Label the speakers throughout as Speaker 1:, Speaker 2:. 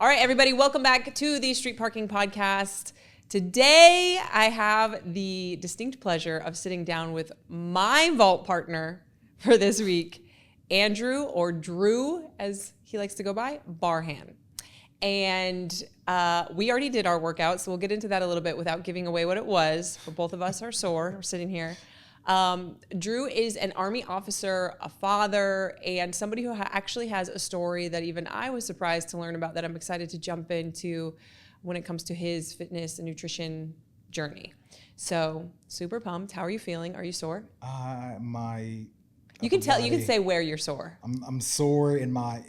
Speaker 1: All right, everybody, welcome back to the Street Parking Podcast. Today, I have the distinct pleasure of sitting down with my vault partner for this week, Andrew, or Drew, as he likes to go by, Barham. And we already did our workout, so we'll get into that a little bit without giving away what it was, but both of us are sore. We're sitting here. Drew is an Army officer, a father, and somebody who actually has a story that even I was surprised to learn about that I'm excited to jump into when it comes to his fitness and nutrition journey. So super pumped. How are you feeling? Are you sore?
Speaker 2: You can
Speaker 1: say where you're sore.
Speaker 2: I'm sore in my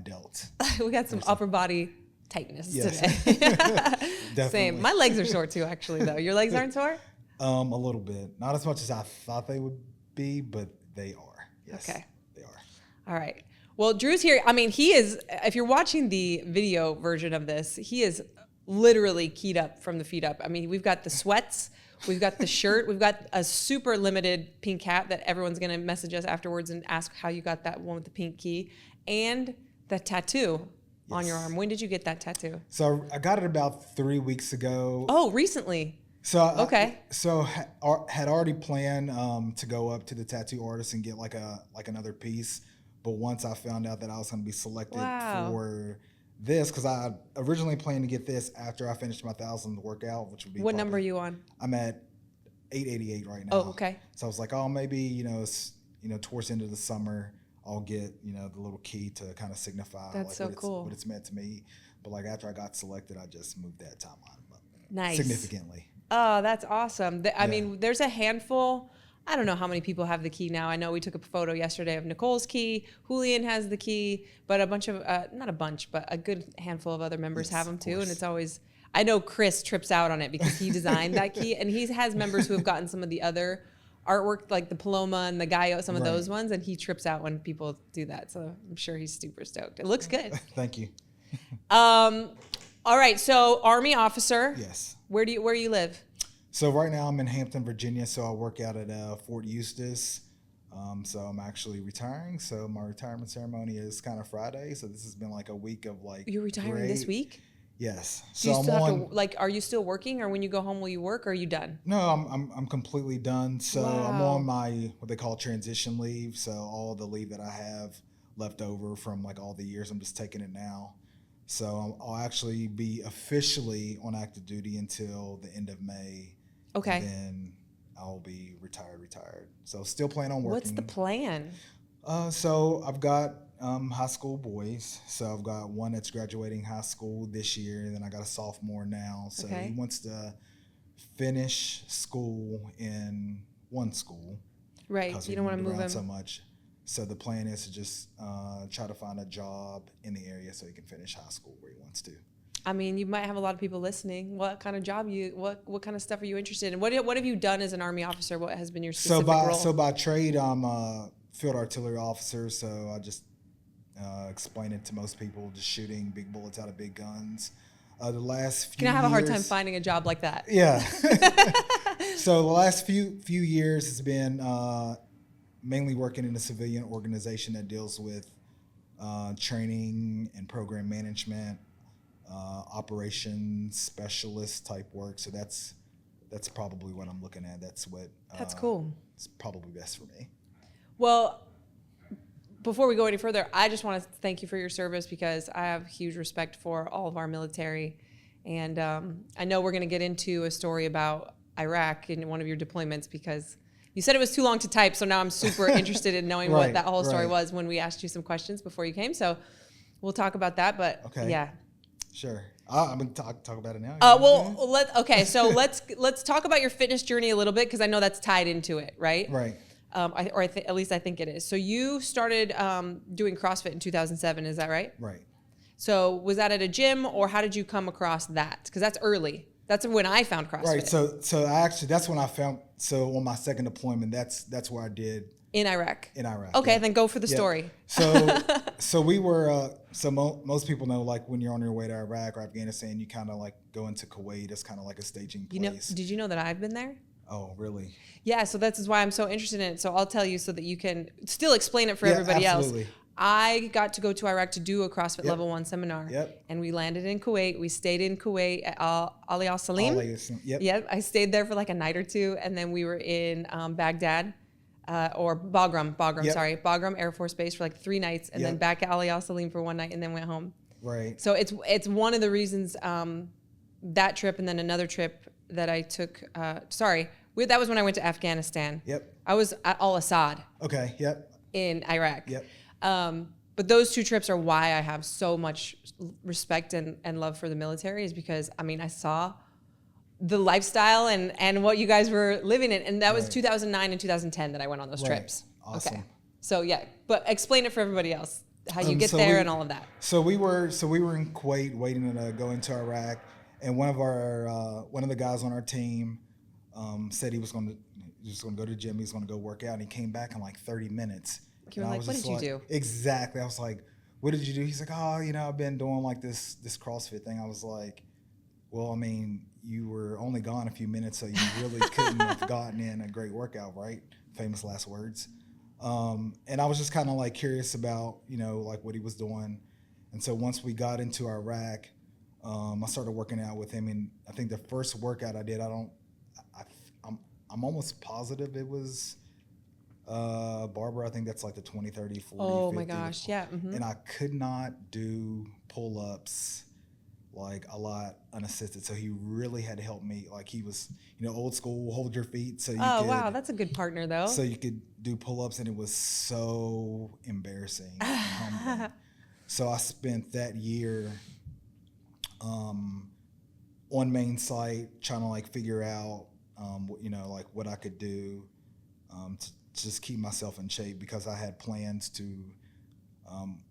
Speaker 2: delt.
Speaker 1: We got some upper body tightness today.
Speaker 2: Definitely.
Speaker 1: Same. My legs are sore too, actually, though. Your legs aren't sore?
Speaker 2: A little bit. Not as much as I thought they would be, but they are. Yes.
Speaker 1: Okay.
Speaker 2: They are.
Speaker 1: All right. Well, Drew's here. I mean, he is, if you're watching the video version of this, he is literally keyed up from the feet up. I mean, we've got the sweats, we've got the shirt, we've got a super limited pink hat that everyone's going to message us afterwards and ask how you got that one with the pink key, and the tattoo on your arm. When did you get that tattoo?
Speaker 2: So I got it about 3 weeks ago.
Speaker 1: Oh, recently.
Speaker 2: So
Speaker 1: okay.
Speaker 2: Had already planned to go up to the tattoo artist and get like another piece, but once I found out that I was going to be selected for this, because I originally planned to get this after I finished my 1,000th workout, which would be
Speaker 1: what number are you on?
Speaker 2: I'm at 888 right now.
Speaker 1: Oh, okay.
Speaker 2: So I was like, oh, maybe towards the end of the summer I'll get the little key to kind of signify what it's meant to me. But like after I got selected, I just moved that timeline significantly.
Speaker 1: Oh, that's awesome. I mean, there's a handful. I don't know how many people have the key now. I know we took a photo yesterday of Nicole's key. Julian has the key, but a bunch of, not a bunch, but a good handful of other members have them too. And it's always, I know Chris trips out on it because he designed that key. And he has members who have gotten some of the other artwork, like the Paloma and the Gallo, some of those ones. And he trips out when people do that. So I'm sure he's super stoked. It looks good.
Speaker 2: Thank you.
Speaker 1: All right. So Army officer.
Speaker 2: Yes.
Speaker 1: Where do you live?
Speaker 2: So right now I'm in Hampton, Virginia. So I work out at Fort Eustis. So I'm actually retiring. So my retirement ceremony is kind of Friday. So this has been like a week of like.
Speaker 1: You're retiring this week?
Speaker 2: Yes.
Speaker 1: So you still have to, are you still working, or when you go home will you work, or are you done?
Speaker 2: No, I'm completely done. So I'm on my what they call transition leave. So all the leave that I have left over from like all the years, I'm just taking it now. So I'll actually be officially on active duty until the end of May.
Speaker 1: Okay.
Speaker 2: And then I'll be retired. So still plan on working.
Speaker 1: What's the plan?
Speaker 2: So I've got high school boys. So I've got one that's graduating high school this year, and then I got a sophomore now. So he wants to finish school in one school.
Speaker 1: Right. You don't want to move him
Speaker 2: so much. So the plan is to just try to find a job in the area so he can finish high school where he wants to.
Speaker 1: I mean, you might have a lot of people listening. What kind of job what kind of stuff are you interested in? What have you done as an Army officer? What has been your specific role?
Speaker 2: So by trade, I'm a field artillery officer. So I just explain it to most people, just shooting big bullets out of big guns. The last few
Speaker 1: years, I have a hard time finding a job like that.
Speaker 2: Yeah. So the last few years has been mainly working in a civilian organization that deals with training and program management, operations specialist type work. So that's probably what I'm looking at. That's cool. It's probably best for me.
Speaker 1: Well, before we go any further, I just want to thank you for your service, because I have huge respect for all of our military. And I know we're going to get into a story about Iraq in one of your deployments, because you said it was too long to type, so now I'm super interested in knowing what that whole story was when we asked you some questions before you came. So we'll talk about that, but yeah.
Speaker 2: Sure. I'm going to talk about it now.
Speaker 1: So let's talk about your fitness journey a little bit, because I know that's tied into it, right?
Speaker 2: Right.
Speaker 1: At least I think it is. So you started doing CrossFit in 2007, is that right?
Speaker 2: Right.
Speaker 1: So was that at a gym, or how did you come across that? Because that's early. That's when I found CrossFit.
Speaker 2: Right. So actually, that's when I found. So on my second deployment, that's where I did.
Speaker 1: In Iraq.
Speaker 2: Okay,
Speaker 1: then go for the story.
Speaker 2: So we were. Most people know, like when you're on your way to Iraq or Afghanistan, you kind of like go into Kuwait. It's kind of like a staging place.
Speaker 1: Did you know that I've been there?
Speaker 2: Oh, really?
Speaker 1: Yeah. So that's why I'm so interested in it. So I'll tell you so that you can still explain it for everybody else. I got to go to Iraq to do a CrossFit
Speaker 2: Yep.
Speaker 1: Level 1 seminar.
Speaker 2: Yep.
Speaker 1: And we landed in Kuwait. We stayed in Kuwait at Ali Al Salim.
Speaker 2: Yep.
Speaker 1: Yep. I stayed there for like a night or two. And then we were in Baghdad. Or Bagram,
Speaker 2: Yep.
Speaker 1: Bagram Air Force Base for like 3 nights, and then
Speaker 2: Yep.
Speaker 1: back at Ali Al Salim for 1 night, and then went home.
Speaker 2: Right.
Speaker 1: So it's one of the reasons that trip, and then another trip that I took. That was when I went to Afghanistan.
Speaker 2: Yep.
Speaker 1: I was at Al Assad
Speaker 2: Okay. Yep.
Speaker 1: in Iraq.
Speaker 2: Yep.
Speaker 1: But those 2 trips are why I have so much respect and love for the military, is because I saw the lifestyle and what you guys were living in. And that was
Speaker 2: Right.
Speaker 1: 2009 and 2010 that I went on those
Speaker 2: Right.
Speaker 1: trips.
Speaker 2: Awesome.
Speaker 1: Okay. So yeah, but explain it for everybody else, how you get there and all of that.
Speaker 2: So we were in Kuwait waiting to go into Iraq, and one of the guys on our team said he was going to go to the gym. He was going to go work out, and he came back in like 30 minutes.
Speaker 1: You were like, what did you do?
Speaker 2: Exactly. I was like, what did you do? He's like, I've been doing like this CrossFit thing. I was like, well, you were only gone a few minutes, so you really couldn't have gotten in a great workout, right? Famous last words. And I was just kind of like curious about, like what he was doing. And so once we got into Iraq, I started working out with him. And I think the first workout I did, I'm almost positive it was Barbara. I think that's like the 20, 30, 40,
Speaker 1: Oh
Speaker 2: 50.
Speaker 1: my gosh, yeah. Mm-hmm.
Speaker 2: And I could not do pull-ups like a lot unassisted, so he really had to help me. Like he was, old school, hold your feet so you
Speaker 1: Oh,
Speaker 2: could,
Speaker 1: wow, that's a good partner though.
Speaker 2: so you could do pull-ups, and it was so embarrassing and humbling. So I spent that year on main site trying to like figure out like what I could do to just keep myself in shape, because I had plans to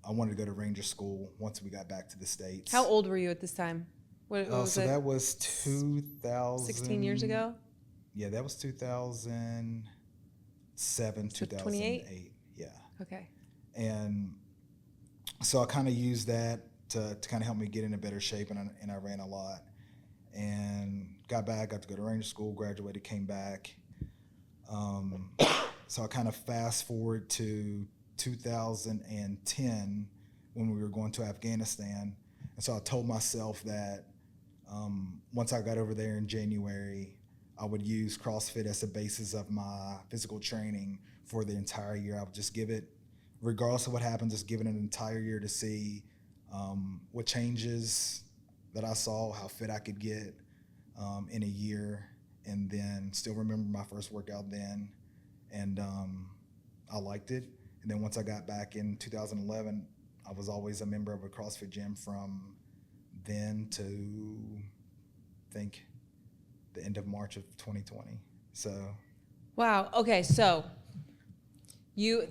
Speaker 2: I wanted to go to Ranger School once we got back to the States.
Speaker 1: How old were you at this time? What was
Speaker 2: So
Speaker 1: it?
Speaker 2: that was 2000.
Speaker 1: 16 years ago?
Speaker 2: Yeah, that was 2007,
Speaker 1: So
Speaker 2: 2008. Yeah.
Speaker 1: Okay.
Speaker 2: And so I kind of used that to kind of help me get into better shape, and I ran a lot. And got back, got to go to Ranger School, graduated, came back. So I kind of fast forward to 2010 when we were going to Afghanistan. And so I told myself that once I got over there in January, I would use CrossFit as the basis of my physical training for the entire year. I would just give it, regardless of what happens, just give it an entire year to see what changes that I saw, how fit I could get in a year, and then still remember my first workout then. And I liked it. And then once I got back in 2011, I was always a member of a CrossFit gym from then to, I think, the end of March of 2020. So.
Speaker 1: Wow. Okay. So we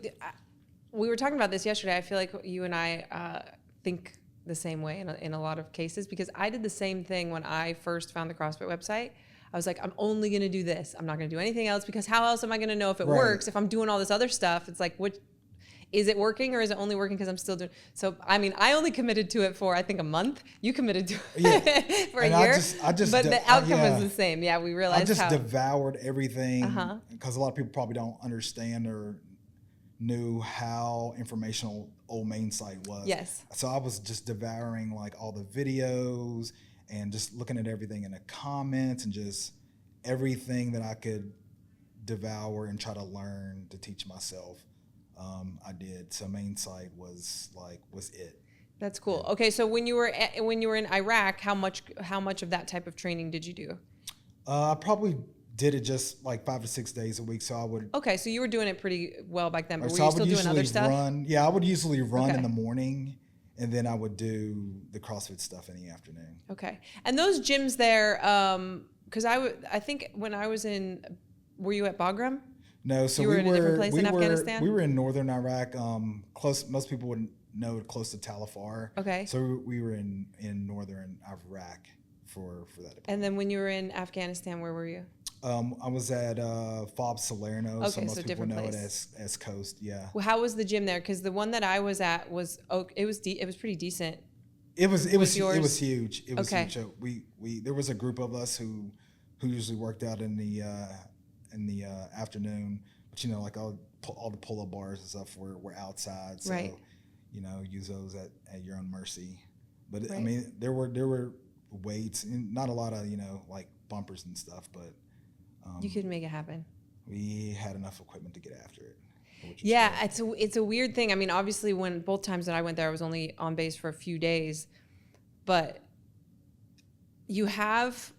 Speaker 1: were talking about this yesterday. I feel like you and I think the same way in a lot of cases, because I did the same thing when I first found the CrossFit website. I was like, I'm only going to do this. I'm not going to do anything else, because how else am I going to know if it works if I'm doing all this other stuff? It's like, is it working, or is it only working because I'm still doing? So, I only committed to it for, I think, a month. You committed to it for a year. But the outcome was the same. Yeah, we realized
Speaker 2: I just devoured everything, because a lot of people probably don't understand or knew how informational Old Main site was.
Speaker 1: Yes.
Speaker 2: So I was just devouring like all the videos and just looking at everything in the comments and just everything that I could devour and try to learn to teach myself. I did. So main site was it.
Speaker 1: That's cool. Okay, so when you were in Iraq, how much of that type of training did you do?
Speaker 2: I probably did it just like 5 to 6 days a week. So I would.
Speaker 1: Okay, so you were doing it pretty well back then, but were
Speaker 2: So
Speaker 1: you
Speaker 2: I
Speaker 1: still
Speaker 2: would
Speaker 1: doing other stuff?
Speaker 2: I would usually run in the morning, and then I would do the CrossFit stuff in the afternoon.
Speaker 1: Okay, and those gyms there, because I think when I was were you at Bagram?
Speaker 2: No, so
Speaker 1: you were in a different place in Afghanistan?
Speaker 2: We were in northern Iraq, close. Most people wouldn't know, close to Tal Afar.
Speaker 1: Okay.
Speaker 2: So we were in northern Iraq for that department.
Speaker 1: And then when you were in Afghanistan, where were you?
Speaker 2: I was at Fob Salerno,
Speaker 1: Okay,
Speaker 2: so most
Speaker 1: so
Speaker 2: people
Speaker 1: different
Speaker 2: know
Speaker 1: place.
Speaker 2: it as Coast. Yeah.
Speaker 1: Well, how was the gym there? Because the one that I was at was it was pretty decent.
Speaker 2: It was
Speaker 1: yours?
Speaker 2: It was huge. It was
Speaker 1: Okay.
Speaker 2: huge. So we there was a group of us who usually worked out in the afternoon, but like all the pull-up bars and stuff were outside. So
Speaker 1: Right.
Speaker 2: use those at your own mercy. But
Speaker 1: Right.
Speaker 2: I mean, there were weights, and not a lot of like bumpers and stuff, but
Speaker 1: You could make it happen.
Speaker 2: we had enough equipment to get after it. Which was
Speaker 1: Yeah,
Speaker 2: great.
Speaker 1: it's a weird thing. I mean, obviously, when both times that I went there, I was only on base for a few days, but you have,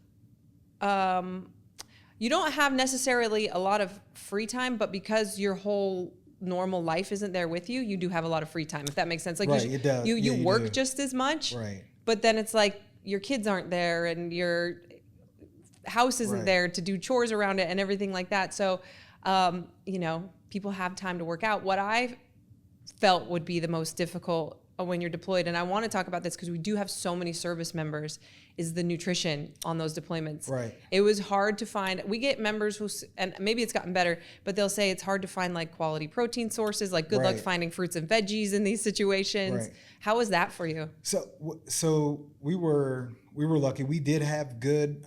Speaker 1: you don't have necessarily a lot of free time, but because your whole normal life isn't there with you, you do have a lot of free time, if that makes sense. Like
Speaker 2: Right, it does.
Speaker 1: you
Speaker 2: Yeah, you
Speaker 1: work
Speaker 2: do.
Speaker 1: just as much,
Speaker 2: Right.
Speaker 1: but then it's like your kids aren't there and your house isn't
Speaker 2: Right.
Speaker 1: there to do chores around it and everything like that. So, people have time to work out. What I felt would be the most difficult when you're deployed, and I want to talk about this because we do have so many service members, is the nutrition on those deployments.
Speaker 2: Right.
Speaker 1: It was hard to find. We get members who, and maybe it's gotten better, but they'll say it's hard to find like quality protein sources. Like, good luck
Speaker 2: Right.
Speaker 1: finding fruits and veggies in these situations.
Speaker 2: Right.
Speaker 1: How was that for you?
Speaker 2: So we were lucky. We did have good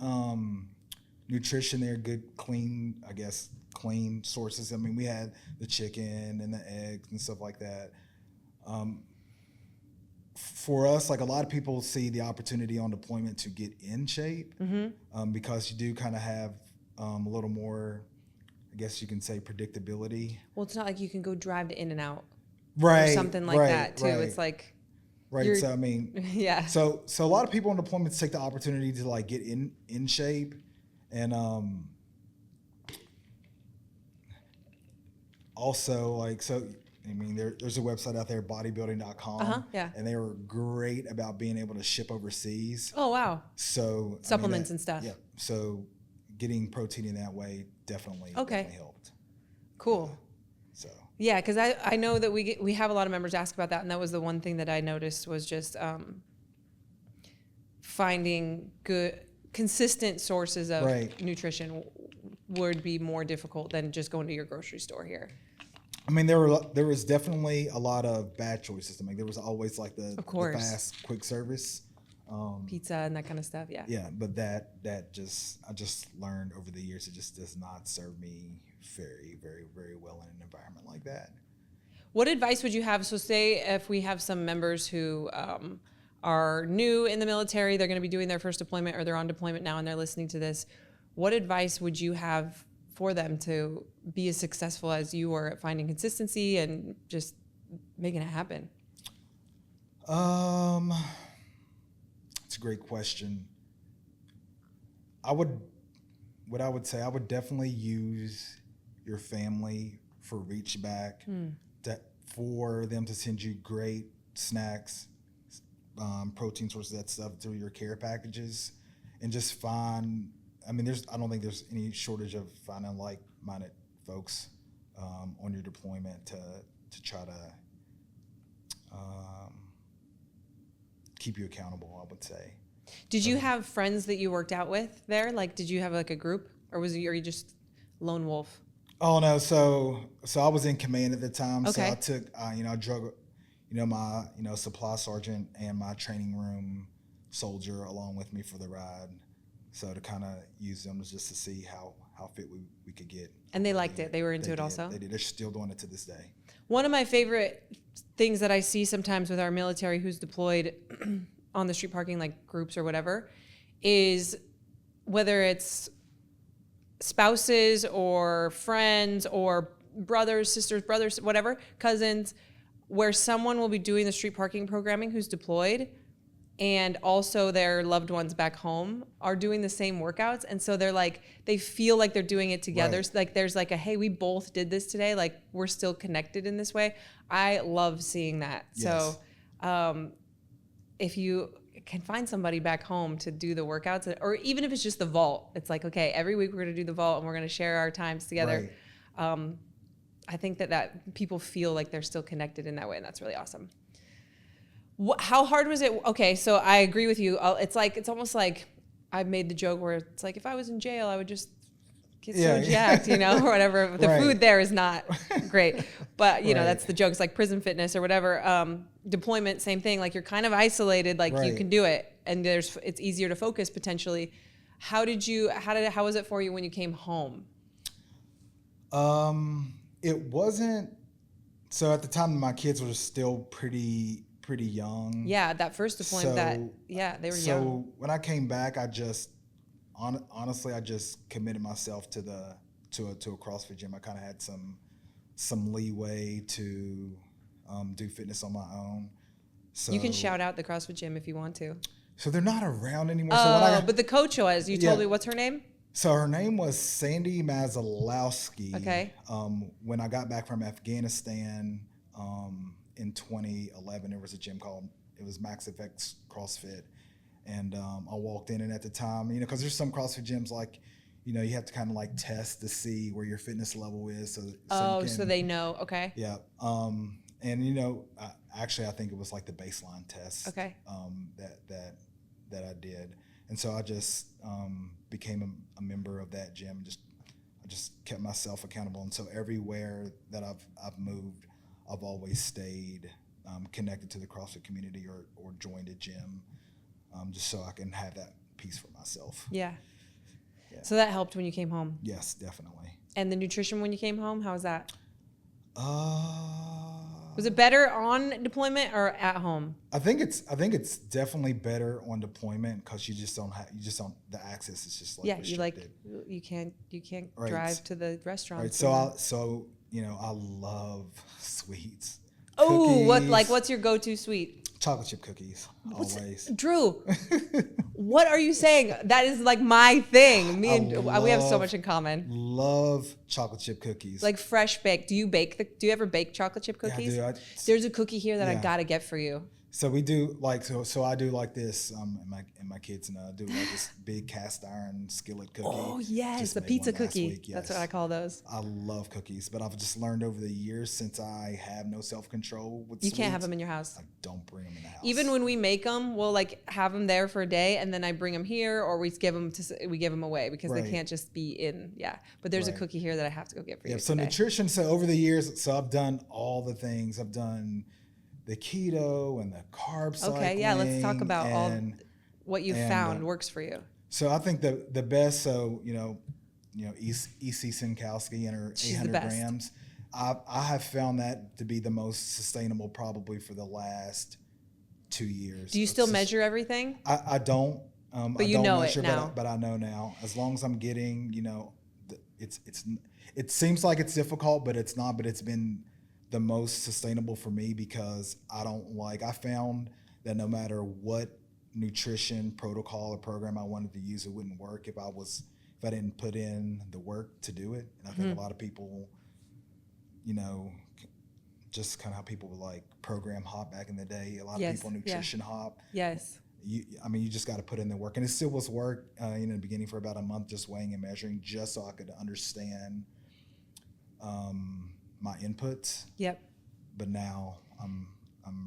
Speaker 2: nutrition there, good clean sources. I mean, we had the chicken and the eggs and stuff like that. For us, like a lot of people see the opportunity on deployment to get in shape, because you do kind of have a little more, I guess you can say, predictability.
Speaker 1: Well, it's not like you can go drive to In-N-Out
Speaker 2: Right.
Speaker 1: or something like that too.
Speaker 2: Right.
Speaker 1: It's like,
Speaker 2: Right. So I mean,
Speaker 1: yeah.
Speaker 2: So a lot of people on deployments take the opportunity to like get in shape, and also like so. I mean, there's a website out there, bodybuilding.com,
Speaker 1: yeah.
Speaker 2: and they were great about being able to ship overseas.
Speaker 1: Oh, wow.
Speaker 2: So
Speaker 1: Supplements and stuff.
Speaker 2: Yeah. So getting protein in that way definitely helped.
Speaker 1: Cool.
Speaker 2: So.
Speaker 1: Yeah, because I know that we have a lot of members ask about that, and that was the one thing that I noticed was just finding good, consistent sources of nutrition would be more difficult than just going to your grocery store here.
Speaker 2: I mean, there was definitely a lot of bad choices to make. There was always like the fast, quick service,
Speaker 1: pizza and that kind of stuff. Yeah.
Speaker 2: Yeah, but I just learned over the years it just does not serve me very, very, very well in an environment like that.
Speaker 1: What advice would you have? So, say if we have some members who are new in the military, they're going to be doing their first deployment, or they're on deployment now and they're listening to this. What advice would you have for them to be as successful as you were at finding consistency and just making it happen?
Speaker 2: It's a great question. What I would say, I would definitely use your family for reach back, for them to send you great snacks, protein sources, that stuff through your care packages, and just find. I mean, I don't think there's any shortage of finding like-minded folks on your deployment to try to keep you accountable, I would say.
Speaker 1: Did you have friends that you worked out with there? Like, did you have like a group, or are you just lone wolf?
Speaker 2: Oh no, so I was in command at the time.
Speaker 1: Okay.
Speaker 2: So I took I drug my supply sergeant and my training room soldier along with me for the ride. So to kind of use them just to see how fit we could get.
Speaker 1: And they liked it. They were into it also?
Speaker 2: They did. They're still doing it to this day.
Speaker 1: One of my favorite things that I see sometimes with our military who's deployed on the street parking, like groups or whatever, is whether it's spouses or friends or brothers, sisters, brothers, whatever, cousins, where someone will be doing the street parking programming who's deployed, and also their loved ones back home are doing the same workouts. And so they're like, they feel like they're doing it together.
Speaker 2: Right.
Speaker 1: Like there's like hey, we both did this today. Like we're still connected in this way. I love seeing that.
Speaker 2: Yes.
Speaker 1: So if you can find somebody back home to do the workouts, or even if it's just the vault, it's like, okay, every week we're going to do the vault and we're going to share our times together.
Speaker 2: Right.
Speaker 1: I think that people feel like they're still connected in that way. And that's really awesome. How hard was it? Okay, so I agree with you. It's almost like I've made the joke where it's like if I was in jail, I would just get so jacked, or whatever. The food there is not great, but that's the joke. It's like prison fitness or whatever. Deployment, same thing. Like you're kind of isolated, like you can do it, and it's easier to focus potentially. How was it for you when you came home?
Speaker 2: It wasn't So at the time, my kids were still pretty young.
Speaker 1: Yeah, that first deployment. They were young.
Speaker 2: So when I came back, I just honestly, I just committed myself to a CrossFit gym. I kind of had some leeway to do fitness on my own. So
Speaker 1: you can shout out the CrossFit gym if you want to.
Speaker 2: So they're not around anymore.
Speaker 1: But the coach was. You told me, what's her name?
Speaker 2: So her name was Sandy Mazalowski.
Speaker 1: Okay.
Speaker 2: When I got back from Afghanistan in 2011, there was a gym it was Max Effects CrossFit. And I walked in, and at the time, because there's some CrossFit gyms like, you have to kind of like test to see where your fitness level is. So
Speaker 1: they know. Okay.
Speaker 2: Yeah. And actually, I think it was like the baseline test.
Speaker 1: Okay.
Speaker 2: That I did, and so I just became a member of that gym. I just kept myself accountable, and so everywhere that I've moved, I've always stayed connected to the CrossFit community or joined a gym, just so I can have that piece for myself.
Speaker 1: Yeah. So that helped when you came home.
Speaker 2: Yes, definitely.
Speaker 1: And the nutrition when you came home, how was that? Was it better on deployment or at home?
Speaker 2: I think it's definitely better on deployment because you just don't the access is just like restricted.
Speaker 1: You can't drive to the restaurant.
Speaker 2: Right. So I love sweets.
Speaker 1: Oh, what's your go-to sweet?
Speaker 2: Chocolate chip cookies, always.
Speaker 1: Drew, what are you saying? That is like my thing. We have so much in common.
Speaker 2: Love chocolate chip cookies.
Speaker 1: Like fresh baked. Do you ever bake chocolate chip cookies?
Speaker 2: Yeah, I do.
Speaker 1: There's a cookie here that I gotta get for you.
Speaker 2: So we do so I do like this, and my kids and I do like this big cast iron skillet cookie.
Speaker 1: Oh yes,
Speaker 2: just
Speaker 1: the pizza cookie.
Speaker 2: Yes.
Speaker 1: That's what I call those.
Speaker 2: I love cookies, but I've just learned over the years since I have no self-control with
Speaker 1: sweets, can't have them in your house.
Speaker 2: I don't bring them in the house.
Speaker 1: Even when we make them, we'll like have them there for a day, and then I bring them here, or we give them away because they can't just be in. Yeah, but there's a cookie here that I have to go get for you.
Speaker 2: So nutrition. So over the years, I've done all the things. I've done the keto and the carb cycling.
Speaker 1: Okay, yeah, let's talk about what you found works for you.
Speaker 2: So I think the best, E.C. Sinkowski and her 800 grams, I have found that to be the most sustainable probably for the last 2 years.
Speaker 1: Do you still measure everything?
Speaker 2: I don't.
Speaker 1: But you know it now.
Speaker 2: But I know now. As long as I'm getting, it seems like it's difficult, but it's not. But it's been the most sustainable for me because I found that no matter what nutrition protocol or program I wanted to use, it wouldn't work if I didn't put in the work to do it. And I think a lot of people, just kind of how people would like program hop back in the day. A lot of people nutrition hop.
Speaker 1: Yes.
Speaker 2: You just got to put in the work, and it still was work. In the beginning for about a month, just weighing and measuring, just so I could understand my inputs.
Speaker 1: Yep.
Speaker 2: But now I'm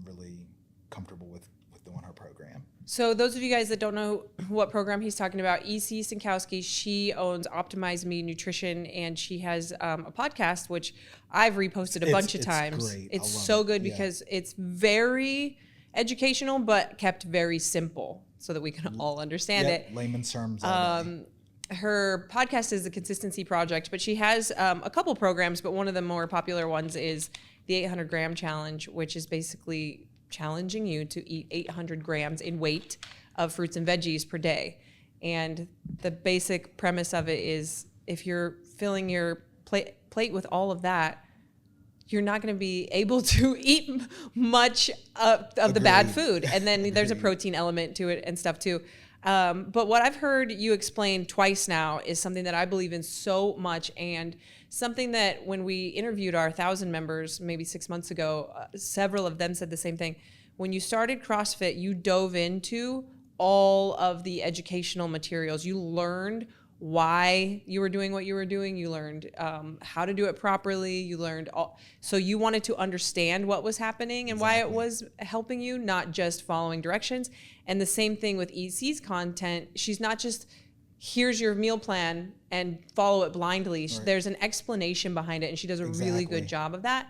Speaker 2: really comfortable with doing her program.
Speaker 1: So those of you guys that don't know what program he's talking about, E.C. Sinkowski, she owns Optimize Me Nutrition, and she has a podcast, which I've reposted a bunch of times.
Speaker 2: Great.
Speaker 1: It's so good because it's very educational, but kept very simple so that we can all understand it.
Speaker 2: Layman's terms.
Speaker 1: Her podcast is the Consistency Project, but she has a couple programs, but one of the more popular ones is the 800 gram challenge, which is basically challenging you to eat 800 grams in weight of fruits and veggies per day. And the basic premise of it is if you're filling your plate with all of that, you're not going to be able to eat much of the bad food. And then there's a protein element to it and stuff too. But what I've heard you explain twice now is something that I believe in so much, and something that when we interviewed our 1,000 members maybe 6 months ago, several of them said the same thing. When you started CrossFit, you dove into all of the educational materials. You learned why you were doing what you were doing. You learned how to do it properly. You learned so you wanted to understand what was happening and why it was helping you, not just following directions. And the same thing with EC's content. She's not just, here's your meal plan and follow it blindly. Right. There's an explanation behind it, and she does a really good job of that.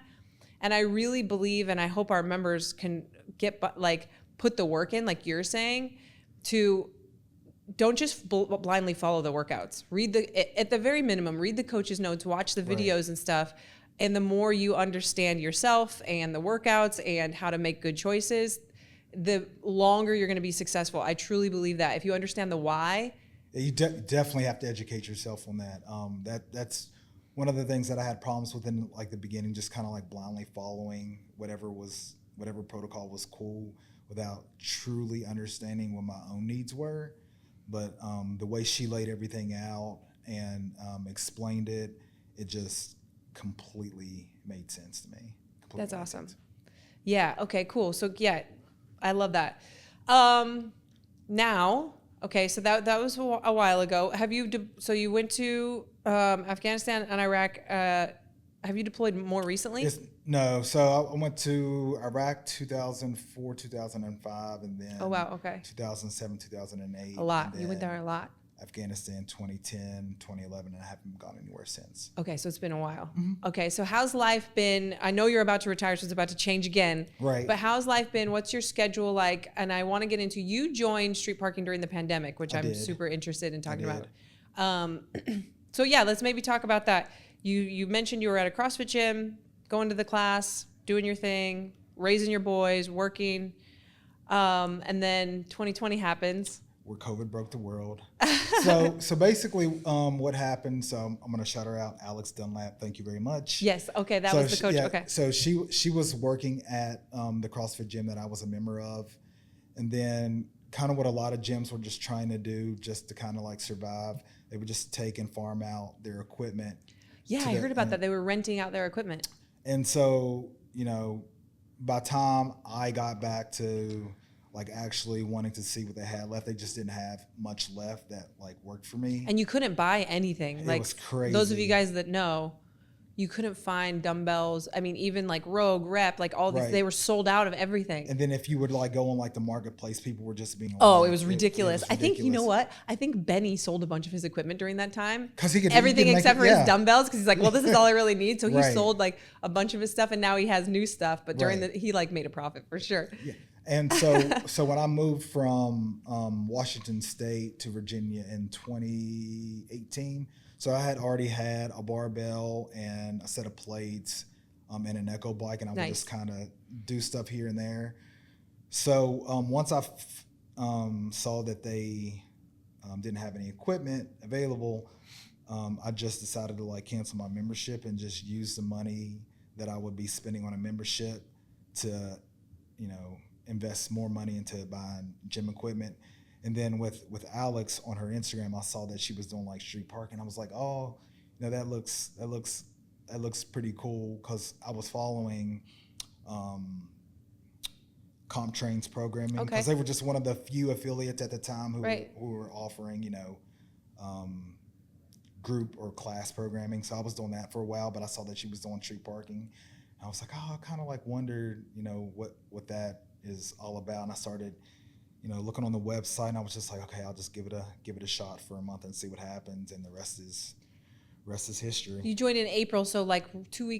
Speaker 1: And I really believe, and I hope our members can put the work in, like you're saying, to don't just blindly follow the workouts. At the very minimum, read the coach's notes, watch the videos and stuff. And the more you understand yourself and the workouts and how to make good choices, the longer you're going to be successful. I truly believe that. If you understand the why.
Speaker 2: You definitely have to educate yourself on that. That's one of the things that I had problems with in like the beginning, just kind of like blindly following whatever protocol was cool without truly understanding what my own needs were. But the way she laid everything out and explained it, it just completely made sense to me.
Speaker 1: That's awesome. Yeah. Okay, cool. So yeah, I love that. Now, okay, so that was a while ago. So you went to Afghanistan and Iraq. Have you deployed more recently?
Speaker 2: No. So I went to Iraq 2004, 2005, and then 2007, 2008.
Speaker 1: A lot. You went there a lot.
Speaker 2: Afghanistan 2010, 2011, and I haven't gone anywhere since.
Speaker 1: Okay, so it's been a while.
Speaker 2: Mm-hmm.
Speaker 1: Okay, so how's life been? I know you're about to retire, so it's about to change again.
Speaker 2: Right.
Speaker 1: But how's life been? What's your schedule like? And I want to get into, you joined street parking during the pandemic, which I'm super interested in talking about. So yeah, let's maybe talk about that. You mentioned you were at a CrossFit gym, going to the class, doing your thing, raising your boys, working, and then 2020 happens.
Speaker 2: Where COVID broke the world. So basically what happened, so I'm going to shout her out, Alex Dunlap. Thank you very much.
Speaker 1: Yes. Okay. That was the coach.
Speaker 2: Yeah,
Speaker 1: okay.
Speaker 2: So she was working at the CrossFit gym that I was a member of. And then kind of what a lot of gyms were just trying to do just to kind of like survive, they would just take and farm out their equipment.
Speaker 1: Yeah, I heard about that. They were renting out their equipment.
Speaker 2: And so, by the time I got back to like actually wanting to see what they had left, they just didn't have much left that like worked for me.
Speaker 1: And you couldn't buy anything.
Speaker 2: It was crazy.
Speaker 1: Those of you guys that know, you couldn't find dumbbells. I mean, even like Rogue, Rep, like all these, they were sold out of everything.
Speaker 2: And then if you would like go on like the marketplace, people were just being.
Speaker 1: It was ridiculous. I think, you know what? I think Benny sold a bunch of his equipment during that time.
Speaker 2: Because he could
Speaker 1: everything except for his dumbbells. Because he's like, well, this is all I really need. So he
Speaker 2: Right.
Speaker 1: sold like a bunch of his stuff, and now he has new stuff. But during he like made a profit for sure.
Speaker 2: Yeah. And so when I moved from Washington State to Virginia in 2018, so I had already had a barbell and a set of plates and an echo bike, and I would just kind of do stuff here and there. So once I saw that they didn't have any equipment available, I just decided to like cancel my membership and just use the money that I would be spending on a membership to, invest more money into buying gym equipment. And then with Alex on her Instagram, I saw that she was doing like street parking. I was like, oh, that looks pretty cool, because I was following CompTrain's programming, because they were just one of the few affiliates at the time who were offering group or class programming. So I was doing that for a while, but I saw that she was doing street parking. I was like, oh, I kind of like wondered, what that is all about. And I started, looking on the website, and I was just like, okay, I'll just give it a shot for a month and see what happens. And the rest is history.
Speaker 1: You joined in April, so like 3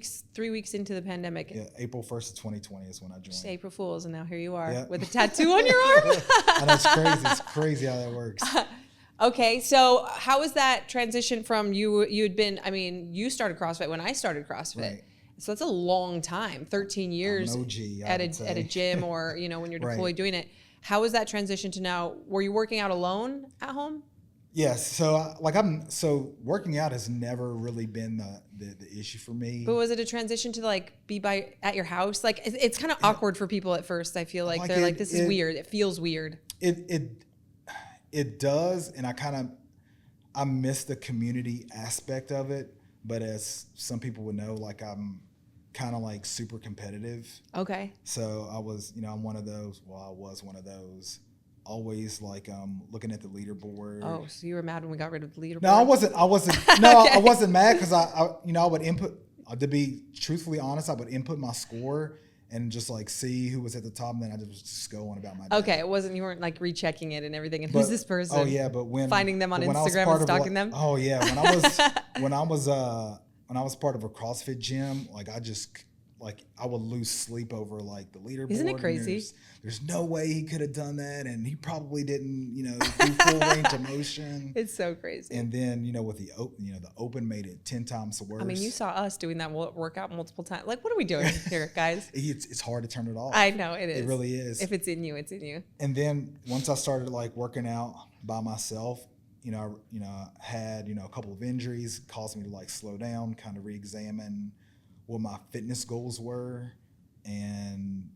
Speaker 1: weeks into the pandemic.
Speaker 2: Yeah, April 1st of 2020 is when I joined.
Speaker 1: Just April Fools, and now here you are with a tattoo on your arm.
Speaker 2: And that's crazy. It's crazy how that works.
Speaker 1: Okay, so how was that transition from you'd been, you started CrossFit when I started CrossFit. Right. So that's a long time, 13 years
Speaker 2: I'm an OG,
Speaker 1: at a gym, or when you're deployed doing it. How was that transition to now? Were you working out alone at home?
Speaker 2: Yes. So working out has never really been the issue for me.
Speaker 1: But was it a transition to like be at your house? Like it's kind of awkward for people at first. I feel like they're like, this is weird. It feels weird.
Speaker 2: It does, and I miss the community aspect of it. But as some people would know, like I'm kind of like super competitive.
Speaker 1: Okay.
Speaker 2: So I was, I'm one of those. Well, I was one of those. Always like looking at the leaderboard.
Speaker 1: Oh, so you were mad when we got rid of the leaderboard?
Speaker 2: No, I wasn't. No, okay. I wasn't mad, because I would input. To be truthfully honest, I would input my score and just like see who was at the top, and then I just go on about my day.
Speaker 1: Okay, you weren't like rechecking it and everything. And who's this person?
Speaker 2: Oh yeah, but
Speaker 1: finding them on Instagram and stalking them.
Speaker 2: Oh yeah, when I was part of a CrossFit gym, like I just I would lose sleep over like the leaderboard.
Speaker 1: Isn't it crazy?
Speaker 2: There's no way he could have done that, and he probably didn't, do full range of motion.
Speaker 1: It's so crazy.
Speaker 2: And then, with the open made it 10 times worse.
Speaker 1: I mean, you saw us doing that workout multiple times. Like, what are we doing here, guys?
Speaker 2: It's hard to turn it off.
Speaker 1: I know it is.
Speaker 2: It really is.
Speaker 1: If it's in you, it's in you.
Speaker 2: And then once I started like working out by myself, I had, a couple of injuries, caused me to like slow down, kind of re-examine what my fitness goals were. And,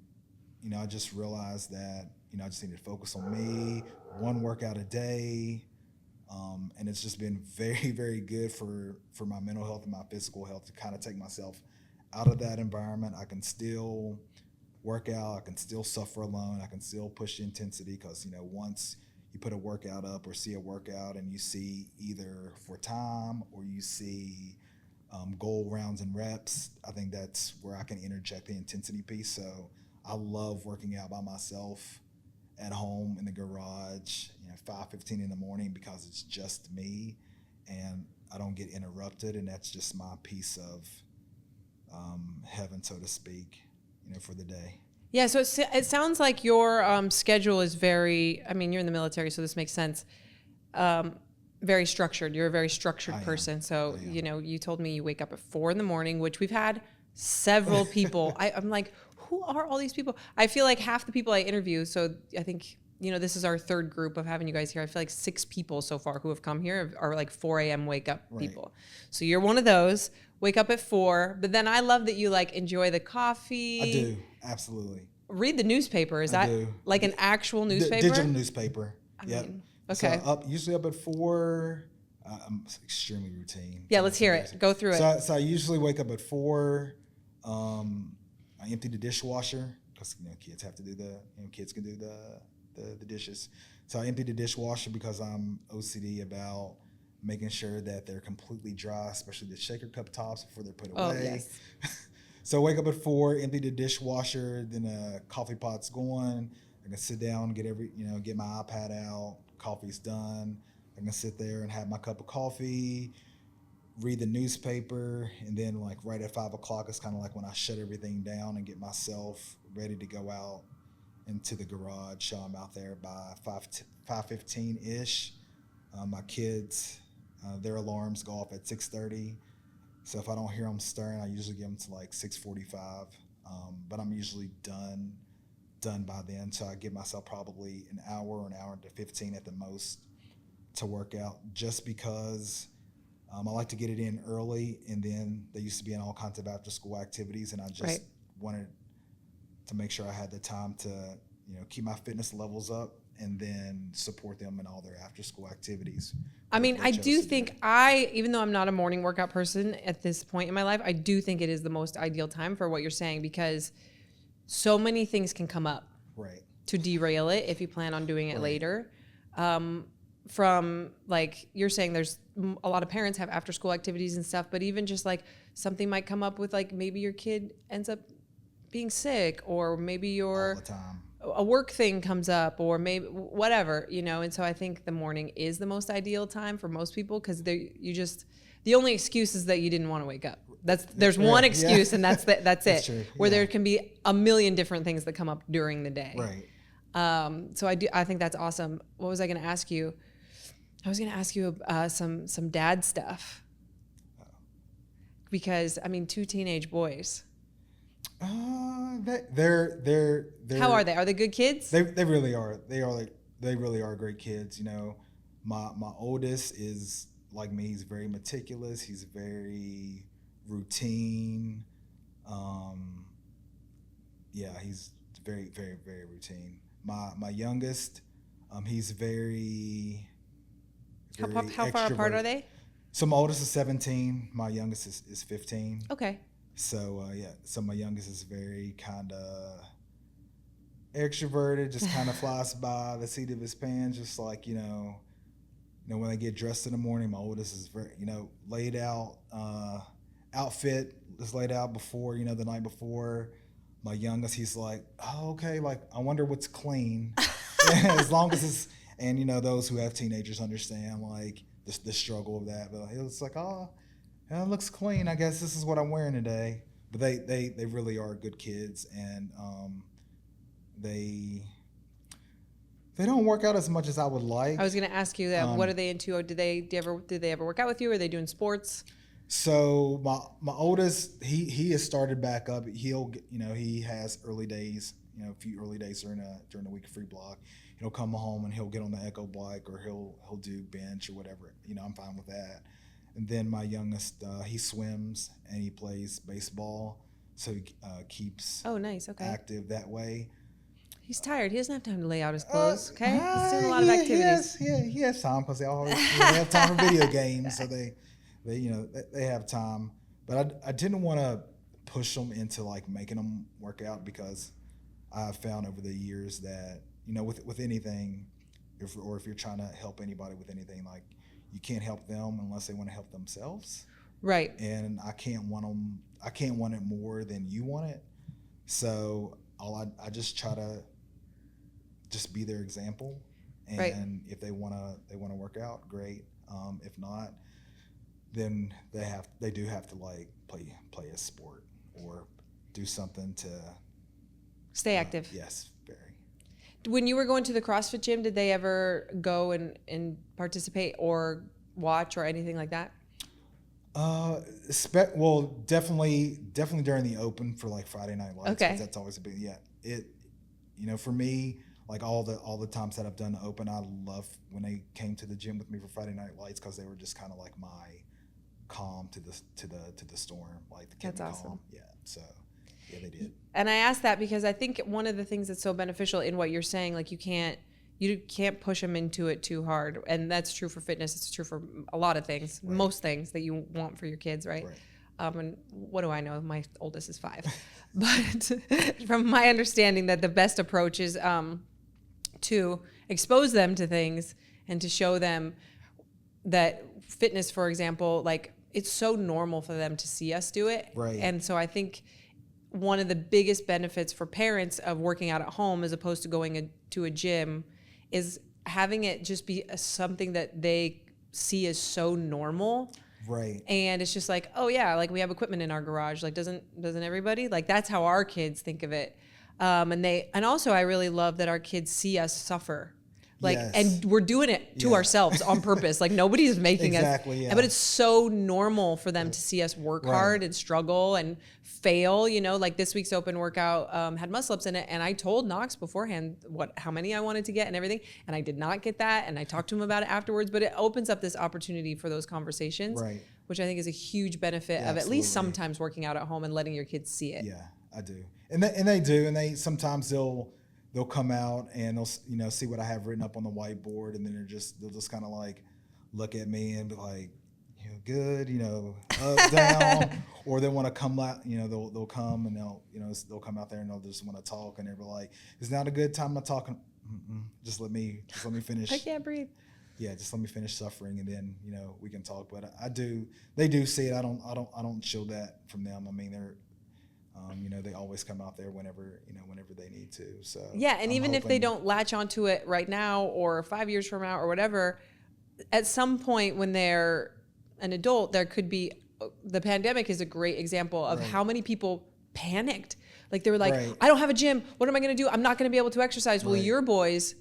Speaker 2: I just realized that, I just needed to focus on me, one workout a day. And it's just been very, very good for my mental health and my physical health to kind of take myself out of that environment. I can still work out. I can still suffer alone. I can still push the intensity because, once you put a workout up or see a workout and you see either for time or you see goal rounds and reps, I think that's where I can interject the intensity piece. So I love working out by myself at home in the garage, 5:15 in the morning because it's just me and I don't get interrupted, and that's just my piece of heaven, so to speak, for the day.
Speaker 1: Yeah, so it sounds like your schedule is very, I mean, you're in the military, so this makes sense, very structured. You're a very structured person. So, you told me you wake up at 4 a.m, which we've had several people. I'm like, who are all these people? I feel like half the people I interview, so I think, this is our third group of having you guys here. I feel like 6 people so far who have come here are like 4 a.m. wake up people. So you're one of those, wake up at 4, but then I love that you like enjoy the coffee.
Speaker 2: I do, absolutely.
Speaker 1: Read the newspaper. Is that like an actual newspaper?
Speaker 2: Digital newspaper. Yep.
Speaker 1: Okay.
Speaker 2: So usually up at 4. I'm extremely routine.
Speaker 1: Yeah, let's hear it. Go through it.
Speaker 2: So I usually wake up at 4. I empty the dishwasher because kids have to do kids can do the dishes. So I empty the dishwasher because I'm OCD about making sure that they're completely dry, especially the shaker cup tops before they're put away.
Speaker 1: Oh, yes.
Speaker 2: So wake up at 4, empty the dishwasher, then a coffee pot's going. I can sit down, get my iPad out. Coffee's done. I can sit there and have my cup of coffee, read the newspaper, and then like right at 5 o'clock, it's kind of like when I shut everything down and get myself ready to go out into the garage. So I'm out there by 5:15-ish. My kids, their alarms go off at 6:30. So if I don't hear them stirring, I usually get them to like 6:45. But I'm usually done by then. So I give myself probably an hour to 15 at the most to work out, just because I like to get it in early. And then they used to be in all kinds of after school activities, and I just wanted to make sure I had the time to, keep my fitness levels up and then support them in all their after school activities.
Speaker 1: I mean, I do think even though I'm not a morning workout person at this point in my life, I do think it is the most ideal time for what you're saying, because so many things can come up to derail it if you plan on doing it later. From like you're saying, there's a lot of parents have after school activities and stuff, but even just like something might come up with like maybe your kid ends up being sick, or maybe
Speaker 2: all the time.
Speaker 1: A work thing comes up, or maybe whatever, and so I think the morning is the most ideal time for most people, because the only excuse is that you didn't want to wake up. There's one excuse, and that's it.
Speaker 2: True.
Speaker 1: Where there can be a million different things that come up during the day.
Speaker 2: Right.
Speaker 1: So I think that's awesome. What was I going to ask you? I was going to ask you some dad stuff, because I mean, 2 teenage boys.
Speaker 2: They're
Speaker 1: How are they? Are they good kids?
Speaker 2: They really are. They really are great kids. My oldest is like me. He's very meticulous. He's very routine. He's very, very, very routine. My youngest, he's very
Speaker 1: How far apart are they?
Speaker 2: So my oldest is 17. My youngest is 15.
Speaker 1: Okay.
Speaker 2: So so my youngest is very kind of extroverted, just kind of flies by the seat of his pants, just like when they get dressed in the morning. My oldest is very laid out, outfit is laid out before the night before. My youngest, he's like, oh, okay, like I wonder what's clean. As long as it's, and those who have teenagers understand like the struggle of that, but it's like, oh, it looks clean. I guess this is what I'm wearing today. but they really are good kids, and they don't work out as much as I would like.
Speaker 1: I was going to ask you that. What are they into? Or did they ever work out with you? Or are they doing sports?
Speaker 2: So my oldest, he has started back up. He has early days, a few early days during the week of free block. He'll come home and he'll get on the echo bike, or he'll do bench or whatever. I'm fine with that. And then my youngest, he swims and he plays baseball, so he keeps active that way.
Speaker 1: He's tired. He doesn't have time to lay out his clothes. Okay, he's doing a lot of activities.
Speaker 2: He has time because they have time for video games, so they have time. But I didn't want to push them into like making them work out, because I've found over the years that with anything, if you're trying to help anybody with anything, like you can't help them unless they want to help themselves.
Speaker 1: Right.
Speaker 2: And I can't want it more than you want it. So I just try to just be their example, and
Speaker 1: right.
Speaker 2: If they want to work out, great. If not, then they do have to like play a sport or do something to
Speaker 1: stay active.
Speaker 2: Yes, very.
Speaker 1: When you were going to the CrossFit gym, did they ever go and participate or watch or anything like that?
Speaker 2: Well, definitely during the open for like Friday Night Lights.
Speaker 1: Okay.
Speaker 2: That's always a big, for me, like all the times that I've done the open, I love when they came to the gym with me for Friday Night Lights, because they were just kind of like my calm to the storm, like the keep
Speaker 1: That's
Speaker 2: me
Speaker 1: awesome.
Speaker 2: Calm. Yeah. So yeah, they did.
Speaker 1: And I asked that because I think one of the things that's so beneficial in what you're saying, like you can't push them into it too hard, and that's true for fitness. It's true for a lot of things, right. Most things that you want for your kids, right? And what do I know? My oldest is 5, but from my understanding, that the best approach is to expose them to things and to show them that fitness, for example, like it's so normal for them to see us do it,
Speaker 2: right? And
Speaker 1: so I think one of the biggest benefits for parents of working out at home as opposed to going to a gym is having it just be something that they see as so normal.
Speaker 2: Right.
Speaker 1: And it's just like, oh yeah, like we have equipment in our garage. Like doesn't everybody? Like that's how our kids think of it. And also I really love that our kids see us suffer. Like, yes. And we're doing it to ourselves on purpose. Like nobody's making us.
Speaker 2: Yeah.
Speaker 1: But it's so normal for them to see us work hard and struggle and fail. Like this week's open workout had muscle ups in it, and I told Knox beforehand how many I wanted to get and everything, and I did not get that, and I talked to him about it afterwards. But it opens up this opportunity for those conversations, which I think is a huge benefit of at least sometimes working out at home and letting your kids see it.
Speaker 2: Yeah, I do, and they do, and they sometimes they'll come out and they'll see what I have written up on the whiteboard, and then they'll just kind of like look at me and be like, good, up, down, or they want to come out, they'll come and they'll come out there and they'll just want to talk, and they'll be like, "Is not a good time to talk." Just let me finish.
Speaker 1: I can't breathe.
Speaker 2: Yeah, just let me finish suffering, and then we can talk. But they do see it. I don't show that from them. I mean, they're they always come out there whenever they need to. So
Speaker 1: yeah, and even if they don't latch onto it right now or 5 years from now or whatever, at some point when they're an adult, there could be. The pandemic is a great example of how many people panicked. Like they were like, I don't have a gym. What am I going to do? I'm not going to be able to exercise. Well, your boys,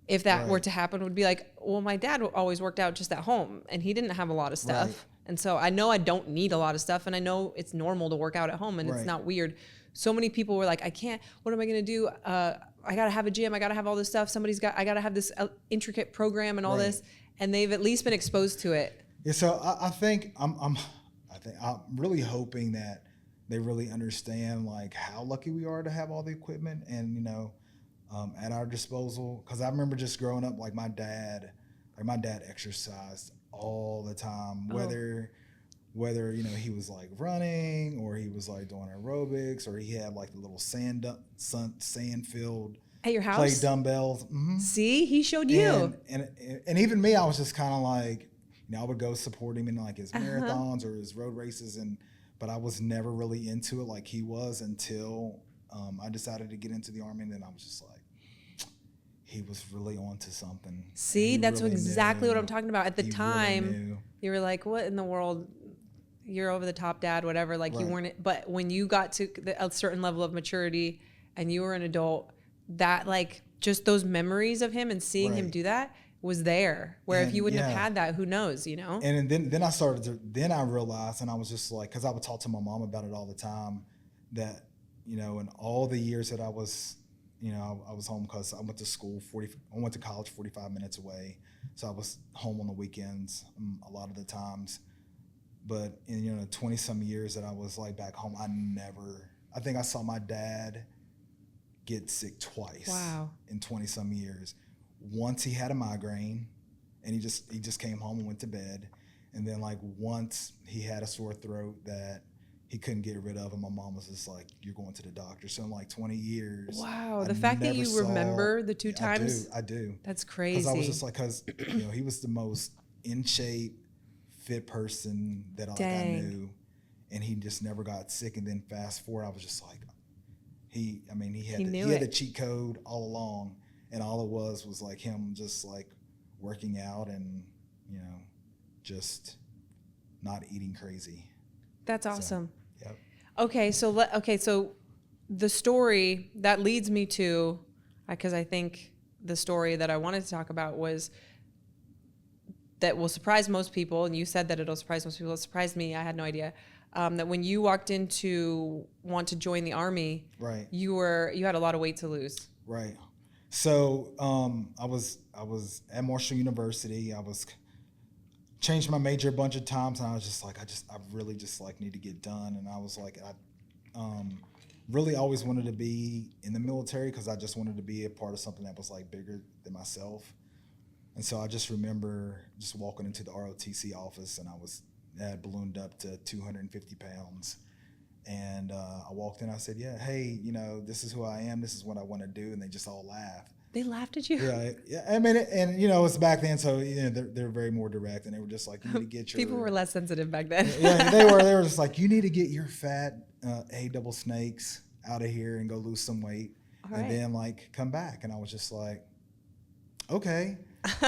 Speaker 1: if that were to happen, would be like, well, my dad always worked out just at home, and he didn't have a lot of stuff. Right. And so I know I don't need a lot of stuff, and I know it's normal to work out at home, and it's not weird. So many people were like, I can't, what am I going to do? I got to have a gym. I got to have all this stuff. I got to have this intricate program and all this. And they've at least been exposed to it.
Speaker 2: Yeah. So I think I'm really hoping that they really understand like how lucky we are to have all the equipment and, at our disposal. Cause I remember just growing up, like my dad exercised all the time, whether he was like running or he was like doing aerobics or he had like the little sand filled
Speaker 1: at your house
Speaker 2: play dumbbells. Mm-hmm.
Speaker 1: See, he showed you.
Speaker 2: And even me, I was just kind of like, I would go support him in like his marathons or his road races, but I was never really into it like he was until I decided to get into the Army, and then I was just like, he was really onto something.
Speaker 1: See, that's really exactly what I'm talking about. At the time, you were like, what in the world? you're over the top dad, whatever, like you
Speaker 2: Right.
Speaker 1: weren't, but when you got to a certain level of maturity and you were an adult, that like just those memories of him and seeing him
Speaker 2: Right.
Speaker 1: do that was there, where if you
Speaker 2: And
Speaker 1: wouldn't have
Speaker 2: yeah.
Speaker 1: had that, who knows, you know?
Speaker 2: And then I realized, and I was just like, because I would talk to my mom about it all the time, that, you know, in all the years that I was, you know, I was home because I went to school, I went to college 45 minutes away. So I was home on the weekends a lot of the times. But in, you know, 20 some years that I was like back home, I think I saw my dad get sick twice.
Speaker 1: Wow.
Speaker 2: In 20 some years. Once he had a migraine and he just came home and went to bed. And then like once he had a sore throat that he couldn't get rid of, and my mom was just like, "You're going to the doctor." So in like 20 years.
Speaker 1: Wow. The fact that you remember the two times.
Speaker 2: I do.
Speaker 1: That's crazy.
Speaker 2: Because I was just like, you know, he was the most in shape, fit person that I knew, and he just never got sick. And then fast forward, I was just like, he had the cheat code all along, and all it was like him just like working out and, you know, just not eating crazy.
Speaker 1: That's awesome.
Speaker 2: So, yep.
Speaker 1: Okay, so the story that leads me to, because I think the story that I wanted to talk about was that will surprise most people, and you said that it'll surprise most people. It surprised me. I had no idea that when you walked in to want to join the Army,
Speaker 2: right,
Speaker 1: you had a lot of weight to lose.
Speaker 2: Right. So I was at Marshall University. I was changed my major a bunch of times, and I was just like, I really just like need to get done. And I was like, I really always wanted to be in the military because I just wanted to be a part of something that was like bigger than myself. And so I just remember just walking into the ROTC office, and I had ballooned up to 250 pounds. And I walked in, I said, "Yeah, hey, you know, this is who I am. This is what I want to do." And they just all laughed.
Speaker 1: They laughed at you?
Speaker 2: Yeah. I mean, and you know, it's back then, so you know, they're very more direct, and they were just like, "You need to get your."
Speaker 1: People were less sensitive back then.
Speaker 2: Yeah, they were just like, "You need to get your fat double snakes out of here and go lose some weight, and then like come back." And I was just like, "Okay."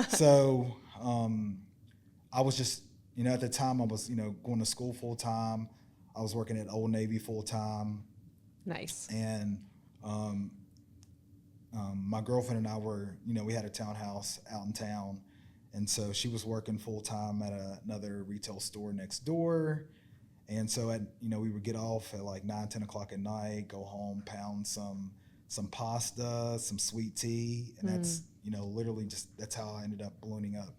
Speaker 2: So I was just, you know, at the time I was, you know, going to school full time. I was working at Old Navy full time.
Speaker 1: Nice.
Speaker 2: And my girlfriend and I were, you know, we had a townhouse out in town. And so she was working full time at another retail store next door. And so we would get off at like 9, 10 o'clock at night, go home, pound some pasta, some sweet tea. And that's, you know, literally just, that's how I ended up ballooning up.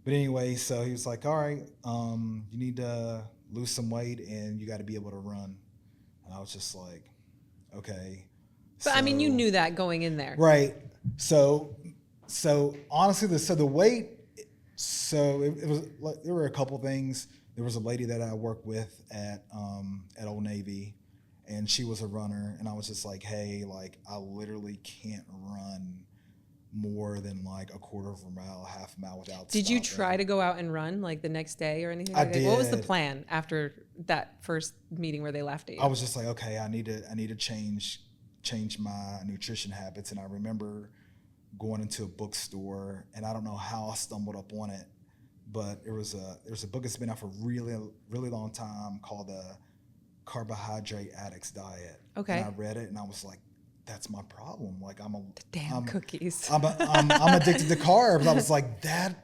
Speaker 2: But anyway, so he was like, "All right, you need to lose some weight and you got to be able to run." And I was just like, okay.
Speaker 1: But I mean, you knew that going in there.
Speaker 2: Right. So honestly, the weight, it was like, there were a couple things. There was a lady that I worked with at Old Navy, and she was a runner, and I was just like, "Hey, like I literally can't run more than like a quarter of a mile, half a mile without
Speaker 1: Did you
Speaker 2: stopping."
Speaker 1: try to go out and run like the next day or anything?
Speaker 2: I
Speaker 1: like that? What was the
Speaker 2: did.
Speaker 1: plan after that first meeting where they laughed at you?
Speaker 2: I was just like, okay, I need to change my nutrition habits. And I remember going into a bookstore, and I don't know how I stumbled up on it, but there's a book that's been out for a really, really long time called the Carbohydrate Addict's Diet.
Speaker 1: Okay.
Speaker 2: And I read it, and I was like, that's my problem. Like
Speaker 1: cookies.
Speaker 2: I'm addicted to carbs. I was like,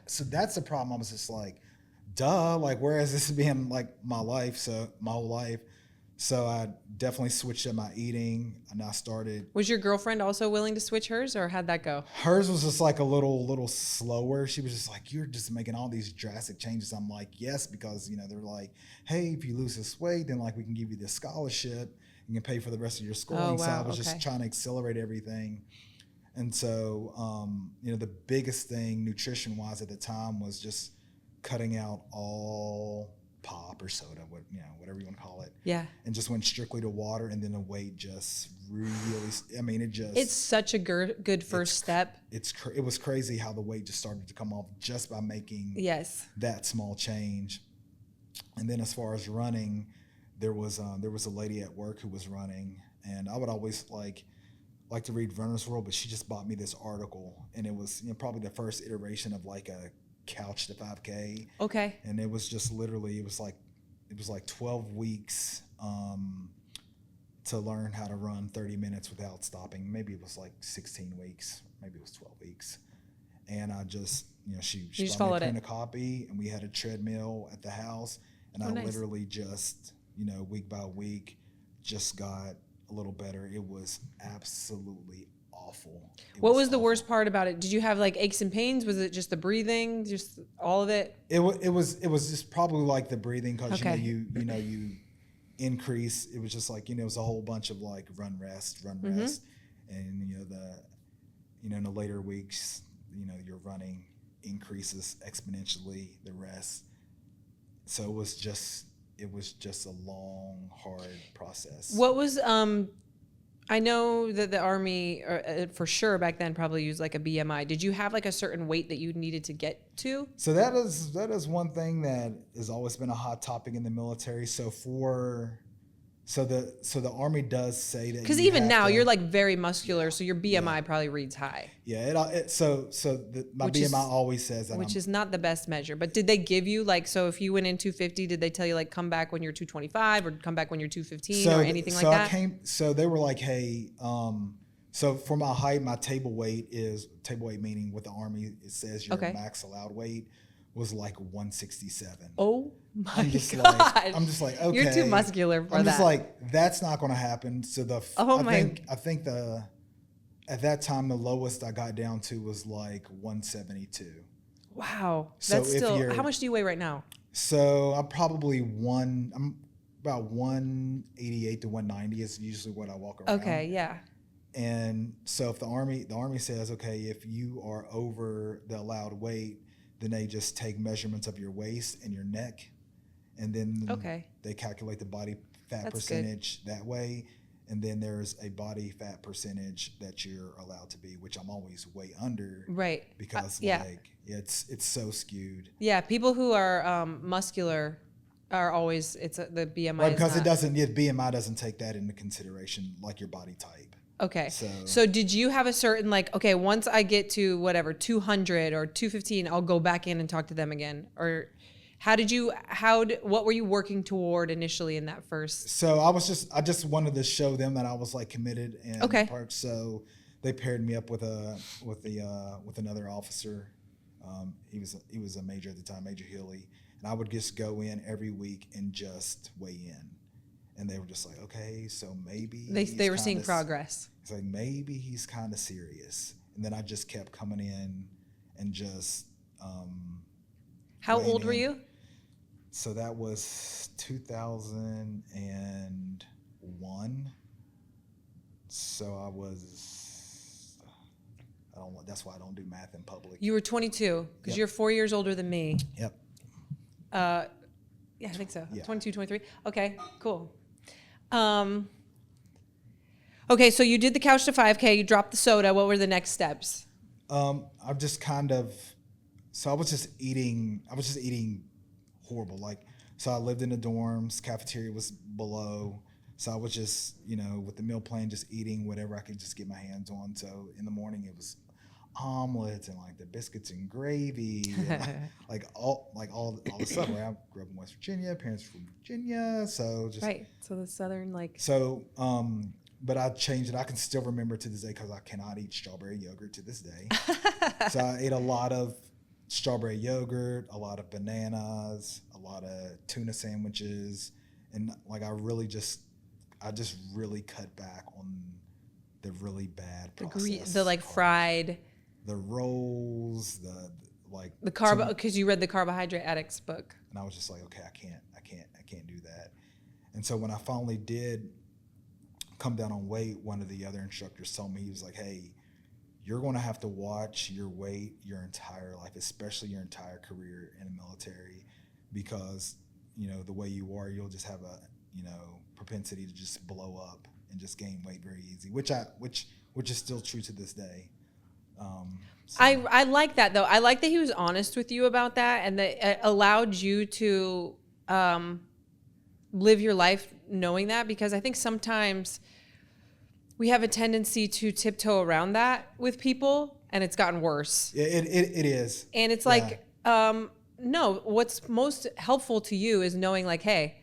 Speaker 2: so that's the problem. I was just like, duh. Like, whereas this has been like my whole life. So I definitely switched up my eating, and I started.
Speaker 1: Was your girlfriend also willing to switch hers, or how'd that go?
Speaker 2: Hers was just like a little slower. She was just like, "You're just making all these drastic changes." I'm like, "Yes," because, you know, they're like, "Hey, if you lose this weight, then like we can give you this scholarship. You can pay for the rest of your schooling."
Speaker 1: Oh, wow.
Speaker 2: So I was just trying to accelerate everything. And so, you know, the biggest thing nutrition-wise at the time was just cutting out all pop or soda, whatever you want to call it.
Speaker 1: Yeah.
Speaker 2: And just went strictly to water, and then the weight just really,
Speaker 1: it's such a good first step.
Speaker 2: It was crazy how the weight just started to come off just by making that small change. And then as far as running, there was a lady at work who was running, and I would always like to read Runner's World, but she just bought me this article, and it was, you know, probably the first iteration of like a couch to 5K.
Speaker 1: Okay.
Speaker 2: And it was just literally, it was like it was like 12 weeks to learn how to run 30 minutes without stopping. Maybe it was like 16 weeks, maybe it was 12 weeks. And I just, she bought me a print a copy, and we had a treadmill at the house, and I literally just, week by week, just got a little better. It was absolutely awful.
Speaker 1: What was the worst part about it? Did you have like aches and pains? Was it just the breathing? Just all of it?
Speaker 2: It was just probably like the breathing, because you increase. It was just like, it was a whole bunch of like run rest, and in the later weeks, your running increases exponentially, the rest. So it was just a long, hard process.
Speaker 1: What was I know that the Army, for sure back then, probably used like a BMI. Did you have like a certain weight that you needed to get to?
Speaker 2: So that is one thing that has always been a hot topic in the military. So the Army does say that,
Speaker 1: because even now you're like very muscular, so your BMI probably reads high.
Speaker 2: Yeah, my BMI always says that,
Speaker 1: which is not the best measure. But did they give you like, so if you went in 250, did they tell you like come back when you're 225 or come back when you're 215 or anything like that?
Speaker 2: So they were like, hey, so for my height, my table weight meaning with the Army, it says your max allowed weight was like 167.
Speaker 1: Oh my God.
Speaker 2: I'm just like, okay.
Speaker 1: You're too muscular for that.
Speaker 2: I'm just like, that's not going to happen. So I think at that time, the lowest I got down to was like 172.
Speaker 1: Wow. That's still, how much do you weigh right now?
Speaker 2: So I'm about 188 to 190 is usually what I walk around.
Speaker 1: Okay. Yeah.
Speaker 2: And so if the Army says, okay, if you are over the allowed weight, then they just take measurements of your waist and your neck, and then they calculate the body fat percentage that way. And then there's a body fat percentage that you're allowed to be, which I'm always way under. Right. Because it's so skewed.
Speaker 1: Yeah. People who are muscular are always, the BMI.
Speaker 2: Right, because BMI doesn't take that into consideration, like your body type.
Speaker 1: Okay. So did you have a certain once I get to whatever 200 or 215, I'll go back in and talk to them again? Or what were you working toward initially in that first?
Speaker 2: So I just wanted to show them that I was like committed in the park. So they paired me up with another officer. He was a major at the time, Major Healy, and I would just go in every week and just weigh in. And they were just like, okay, so maybe
Speaker 1: they were seeing progress.
Speaker 2: It's like, maybe he's kind of serious. And then I just kept coming in and just.
Speaker 1: How old were you?
Speaker 2: So that was 2001. So I was. That's why I don't do math in public.
Speaker 1: You were 22 because you're 4 years older than me.
Speaker 2: Yep.
Speaker 1: Yeah, I think so. Yeah. 22, 23. Okay, cool. Okay, so you did the couch to 5K, you dropped the soda. What were the next steps?
Speaker 2: I was just eating horrible. So I lived in the dorms, cafeteria was below. So I was just, with the meal plan, just eating whatever I could just get my hands on. So in the morning it was omelets and the biscuits and gravy, and all the stuff. I grew up in West Virginia, parents from Virginia, so just
Speaker 1: so the southern
Speaker 2: but I changed it. I can still remember to this day because I cannot eat strawberry yogurt to this day. So I ate a lot of strawberry yogurt, a lot of bananas, a lot of tuna sandwiches, and I just really cut back on the really bad process.
Speaker 1: Fried.
Speaker 2: The rolls, the
Speaker 1: carb, because you read the Carbohydrate Addicts book.
Speaker 2: And I was just like, okay, I can't do that. And so when I finally did come down on weight, one of the other instructors told me, he was like, hey, you're going to have to watch your weight your entire life, especially your entire career in the military, because, the way you are, you'll just have a, propensity to just blow up and just gain weight very easy, which is still true to this day.
Speaker 1: I like that though. I like that he was honest with you about that, and that it allowed you to live your life knowing that, because I think sometimes we have a tendency to tiptoe around that with people, and it's gotten worse.
Speaker 2: It is.
Speaker 1: And it's no, what's most helpful to you is knowing hey,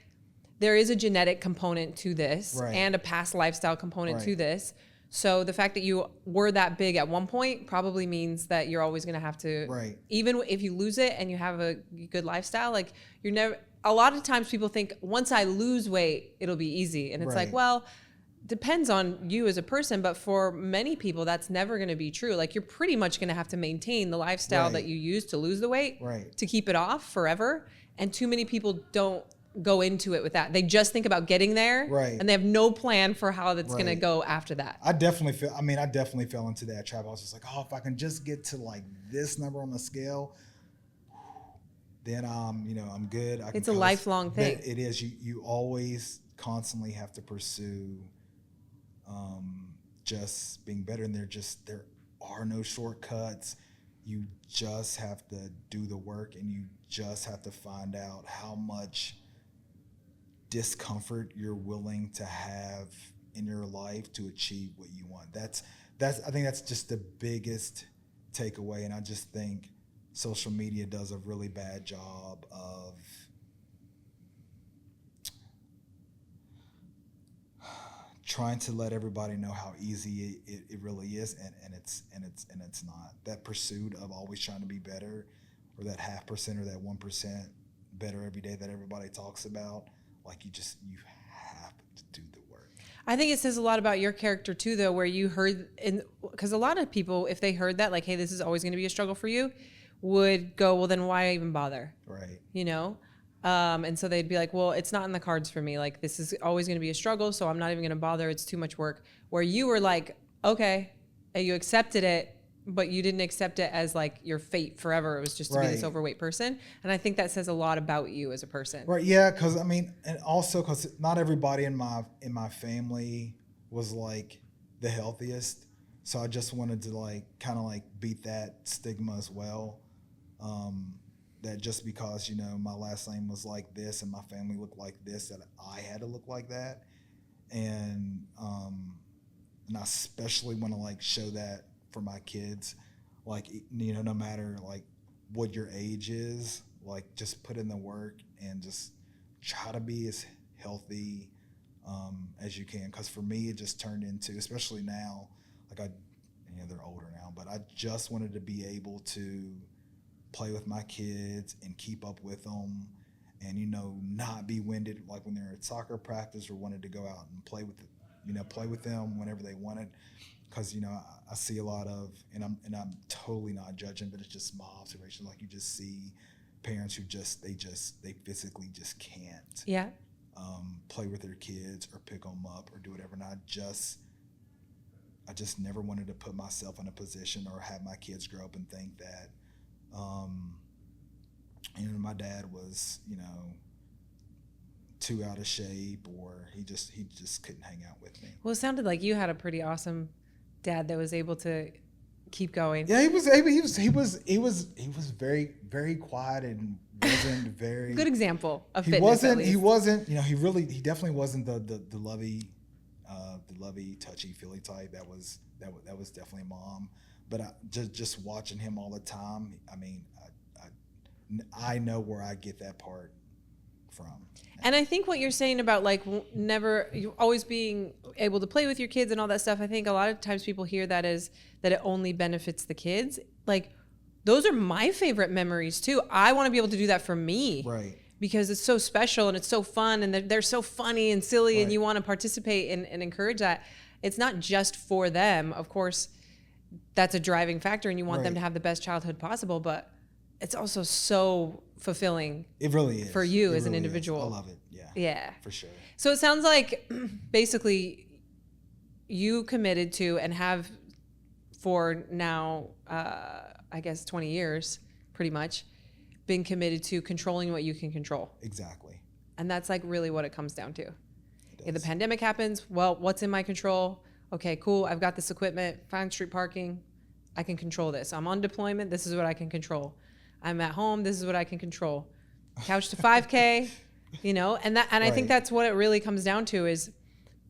Speaker 1: there is a genetic component to this
Speaker 2: Right.
Speaker 1: and a past lifestyle component
Speaker 2: Right.
Speaker 1: to this. So the fact that you were that big at one point probably means that you're always going to have to,
Speaker 2: Right.
Speaker 1: even if you lose it and you have a good lifestyle, like you're never, a lot of times people think once I lose weight, it'll be easy. And it's like,
Speaker 2: Right.
Speaker 1: well, depends on you as a person, but for many people, that's never going to be true. Like you're pretty much going to have to maintain the lifestyle
Speaker 2: Right.
Speaker 1: that you use to lose the weight
Speaker 2: Right.
Speaker 1: to keep it off forever. And too many people don't go into it with that. They just think about getting there,
Speaker 2: Right.
Speaker 1: and they have no plan for how that's going to
Speaker 2: Right.
Speaker 1: go after that.
Speaker 2: I definitely fell into that trap. I was just like, oh, if I can just get to like this number on the scale, then I'm good.
Speaker 1: It's a lifelong thing.
Speaker 2: It is. You always constantly have to pursue just being better, and there are no shortcuts. You just have to do the work, and you just have to find out how much discomfort you're willing to have in your life to achieve what you want. I think that's just the biggest takeaway. And I just think social media does a really bad job of trying to let everybody know how easy it really is, and it's not. That pursuit of always trying to be better, or that 0.5% or that 1% better every day that everybody talks about, like you have to do the work.
Speaker 1: I think it says a lot about your character too, though, where you heard, because a lot of people, if they heard that, like, hey, this is always going to be a struggle for you, would go, well, then why even bother?
Speaker 2: Right.
Speaker 1: You know? And so they'd be like, well, it's not in the cards for me. Like, this is always going to be a struggle, so I'm not even going to bother. It's too much work. Where you were like, okay, and you accepted it, but you didn't accept it as like your fate forever. It was just to be this
Speaker 2: Right.
Speaker 1: overweight person. And I think that says a lot about you as a person.
Speaker 2: Right. Yeah. Because and also because not everybody in my family was like the healthiest, so I just wanted to like kind of like beat that stigma as well. That just because my last name was like this and my family looked like this, that I had to look like that, and I especially want to like show that for my kids, like no matter like what your age is, like just put in the work and just try to be as healthy as you can. Because for me, it just turned into, especially now, like they're older now, but I just wanted to be able to play with my kids and keep up with them, and not be winded like when they're at soccer practice, or wanted to go out and play with them whenever they wanted. Because I see a lot of, and I'm totally not judging, but it's just my observation. Like you just see parents who they physically just can't play with their kids or pick them up or do whatever. And I just never wanted to put myself in a position or have my kids grow up and think that my dad was too out of shape, or he just couldn't hang out with me.
Speaker 1: Well, it sounded like you had a pretty awesome dad that was able to keep going.
Speaker 2: Yeah, he was very, very quiet and wasn't very
Speaker 1: good example of
Speaker 2: he
Speaker 1: fitness.
Speaker 2: He definitely wasn't the lovey touchy feely type. That was definitely Mom. But just watching him all the time, I know where I get that part from.
Speaker 1: And I think what you're saying about like you always being able to play with your kids and all that stuff, I think a lot of times people hear that as that it only benefits the kids. Like those are my favorite memories too. I want to be able to do that for me.
Speaker 2: Right.
Speaker 1: Because it's so special and it's so fun and they're so funny and silly, and you want to participate and encourage that. It's not just for them. Of course, that's a driving factor, and you want them to have the best childhood possible, but it's also so fulfilling.
Speaker 2: It really is.
Speaker 1: For you
Speaker 2: it
Speaker 1: as an
Speaker 2: really
Speaker 1: individual.
Speaker 2: Is. I love it. Yeah.
Speaker 1: Yeah.
Speaker 2: For sure.
Speaker 1: So it sounds like basically you committed to and have for now, I guess 20 years, pretty much, been committed to controlling what you can control.
Speaker 2: Exactly.
Speaker 1: And that's like really what it comes down to. If the pandemic happens, well, what's in my control? Okay, cool. I've got this equipment, find street parking. I can control this. I'm on deployment. This is what I can control. I'm at home. This is what I can control. Couch to 5K, and I think that's what it really comes down to is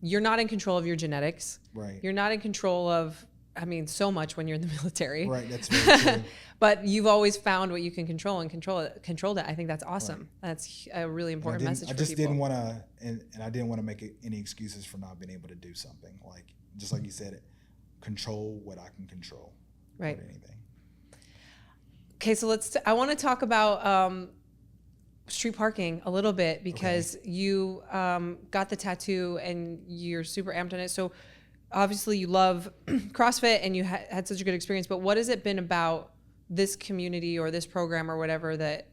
Speaker 1: you're not in control of your genetics.
Speaker 2: Right.
Speaker 1: You're not in control of I mean, so much when you're in the military.
Speaker 2: Right, that's very true.
Speaker 1: But you've always found what you can control and controlled it. I think that's awesome. Right. That's a really important message for people.
Speaker 2: I just didn't want to, and I didn't want to make any excuses for not being able to do something. Like, just like you said, control what I can control.
Speaker 1: Right.
Speaker 2: More than anything.
Speaker 1: Okay, so I want to talk about street parking a little bit, because you got the tattoo and you're super amped on it. So obviously you love CrossFit and you had such a good experience, but what has it been about this community or this program or whatever that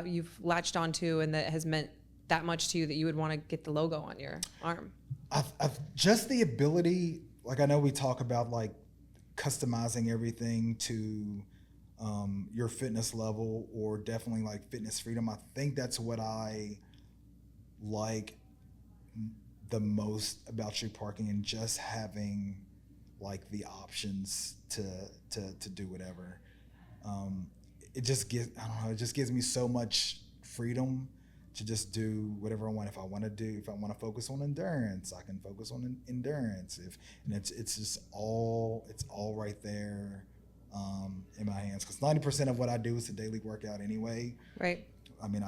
Speaker 1: you've latched onto and that has meant that much to you that you would want to get the logo on your arm?
Speaker 2: I've just the ability, like, I know we talk about like customizing everything to your fitness level, or definitely like fitness freedom. I think that's what I like the most about street parking, and just having like the options to do whatever. It just gives me so much freedom to just do whatever I want. If I want to focus on endurance, I can focus on endurance. It's just all right there in my hands, because 90% of what I do is a daily workout anyway.
Speaker 1: Right.
Speaker 2: I mean,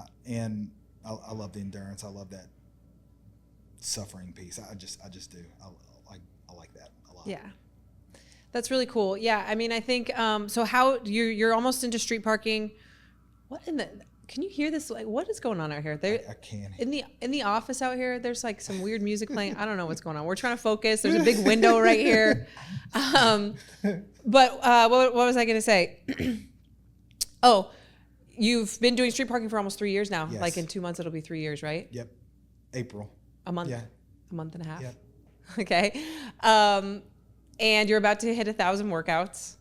Speaker 2: I love the endurance. I love that suffering piece. I just do. I like that a lot.
Speaker 1: Yeah. That's really cool. Yeah. I mean, I think, so how you're almost into street parking. Can you hear this? Like, what is going on out here?
Speaker 2: I can.
Speaker 1: In the office out here, there's like some weird music playing. I don't know what's going on. We're trying to focus. There's a big window right here. But what was I going to say? Oh, you've been doing street parking for almost 3 years now.
Speaker 2: Yes.
Speaker 1: Like in 2 months, it'll be 3 years, right?
Speaker 2: Yep. April.
Speaker 1: A month.
Speaker 2: Yeah.
Speaker 1: A month and a half.
Speaker 2: Yep.
Speaker 1: Okay. And you're about to hit 1,000 workouts.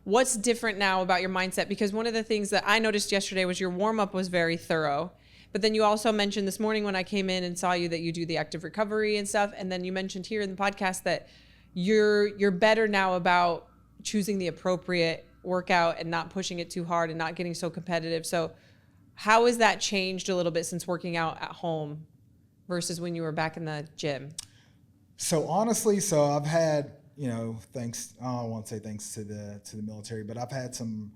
Speaker 1: What's different now about your mindset? Because one of the things that I noticed yesterday was your warm-up was very thorough. But then you also mentioned this morning when I came in and saw you that you do the active recovery and stuff. And then you mentioned here in the podcast that you're better now about choosing the appropriate workout and not pushing it too hard and not getting so competitive. So how has that changed a little bit since working out at home versus when you were back in the gym?
Speaker 2: So honestly, I've had, thanks, I don't want to say thanks to the military, but I've had some,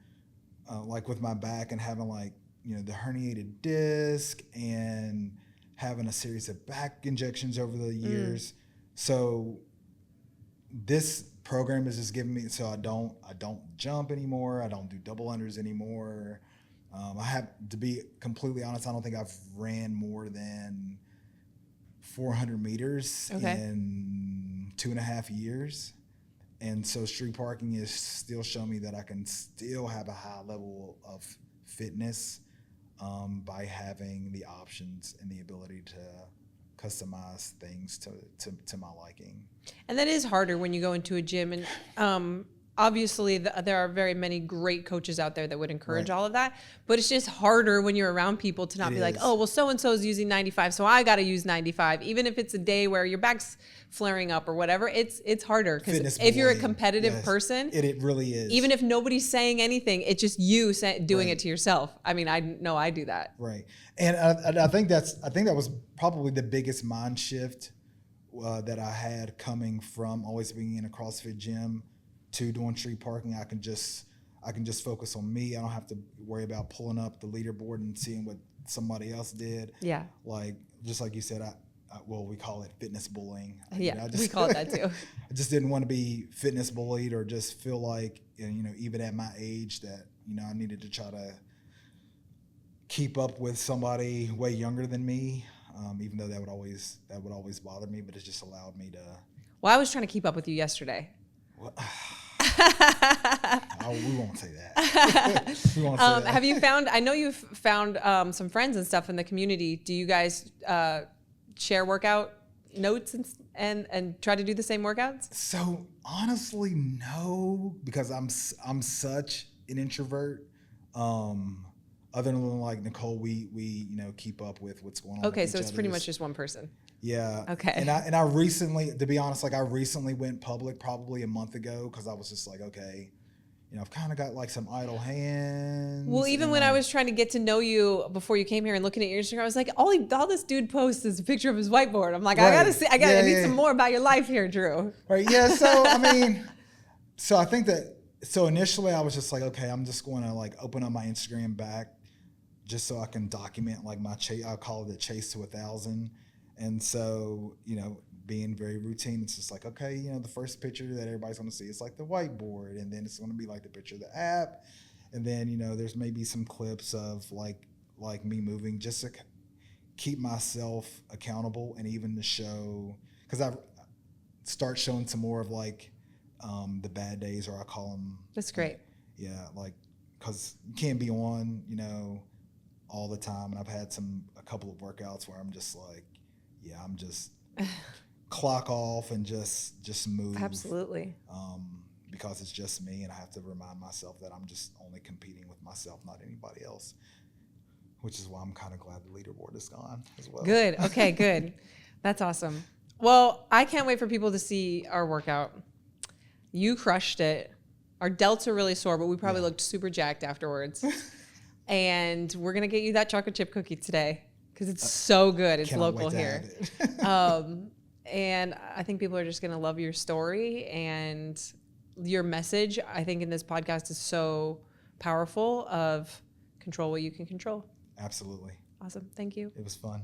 Speaker 2: like with my back and having like, the herniated disc and having a series of back injections over the years. So this program is just giving me, so I don't jump anymore. I don't do double unders anymore. I have to be completely honest. I don't think I've ran more than 400 meters in 2.5 years. And so street parking is still showing me that I can still have a high level of fitness by having the options and the ability to customize things to my liking.
Speaker 1: And that is harder when you go into a gym. And obviously there are very many great coaches out there that would encourage all of that, but it's just harder when you're around people to not be like, oh, well, so-and-so is using 95, so I got to use 95. Even if it's a day where your back's flaring up or whatever, it's harder, because if you're a competitive person,
Speaker 2: it really is.
Speaker 1: Even if nobody's saying anything, it's just you doing it to yourself. I mean, I know I do that.
Speaker 2: Right. And I think that was probably the biggest mind shift that I had coming from always being in a CrossFit gym to doing street parking. I can just focus on me. I don't have to worry about pulling up the leaderboard and seeing what somebody else did.
Speaker 1: Yeah.
Speaker 2: Like, just like you said, we call it fitness bullying.
Speaker 1: Yeah, we call it that too.
Speaker 2: I just didn't want to be fitness bullied, or just feel like, even at my age that, I needed to try to keep up with somebody way younger than me. Even though that would always bother me, but it just allowed me to.
Speaker 1: Well, I was trying to keep up with you yesterday.
Speaker 2: Well, we won't say that.
Speaker 1: Have you found, I know you've found some friends and stuff in the community. Do you guys share workout notes and try to do the same workouts?
Speaker 2: So honestly, no, because I'm such an introvert. Other than like Nicole, we keep up with what's going on.
Speaker 1: Okay, so it's pretty much just one person.
Speaker 2: Yeah.
Speaker 1: Okay.
Speaker 2: And I recently, to be honest, I recently went public probably a month ago, because I was just like, okay, I've kind of got like some idle hands.
Speaker 1: Well, even when I was trying to get to know you before you came here and looking at your Instagram, I was like, all this dude posts is a picture of his whiteboard. I'm like, I need some more about your life here, Drew.
Speaker 2: Right. Yeah. So I mean, So I think that, so initially I was just like, okay, I'm just going to like open up my Instagram back just so I can document like my chase. I'll call it a chase to 1,000. And so, being very routine, it's just like, okay, the first picture that everybody's going to see is like the whiteboard, and then it's going to be like the picture of the app. And then, there's maybe some clips of like me moving just to keep myself accountable, and even to show, because I start showing some more of like the bad days, or I call them.
Speaker 1: That's great.
Speaker 2: Yeah, like, because you can't be on, all the time. And I've had a couple of workouts where I'm just like, yeah, I'm just clock off and just move.
Speaker 1: Absolutely.
Speaker 2: Because it's just me, and I have to remind myself that I'm just only competing with myself, not anybody else. Which is why I'm kind of glad the leaderboard is gone as well.
Speaker 1: Good. Okay, good. That's awesome. Well, I can't wait for people to see our workout. You crushed it. Our delts are really sore, but we probably looked super jacked afterwards. And we're going to get you that chocolate chip cookie today because it's so good. It's local here. And I think people are just going to love your story, and your message, I think, in this podcast is so powerful of control what you can control.
Speaker 2: Absolutely.
Speaker 1: Awesome. Thank you.
Speaker 2: It was fun.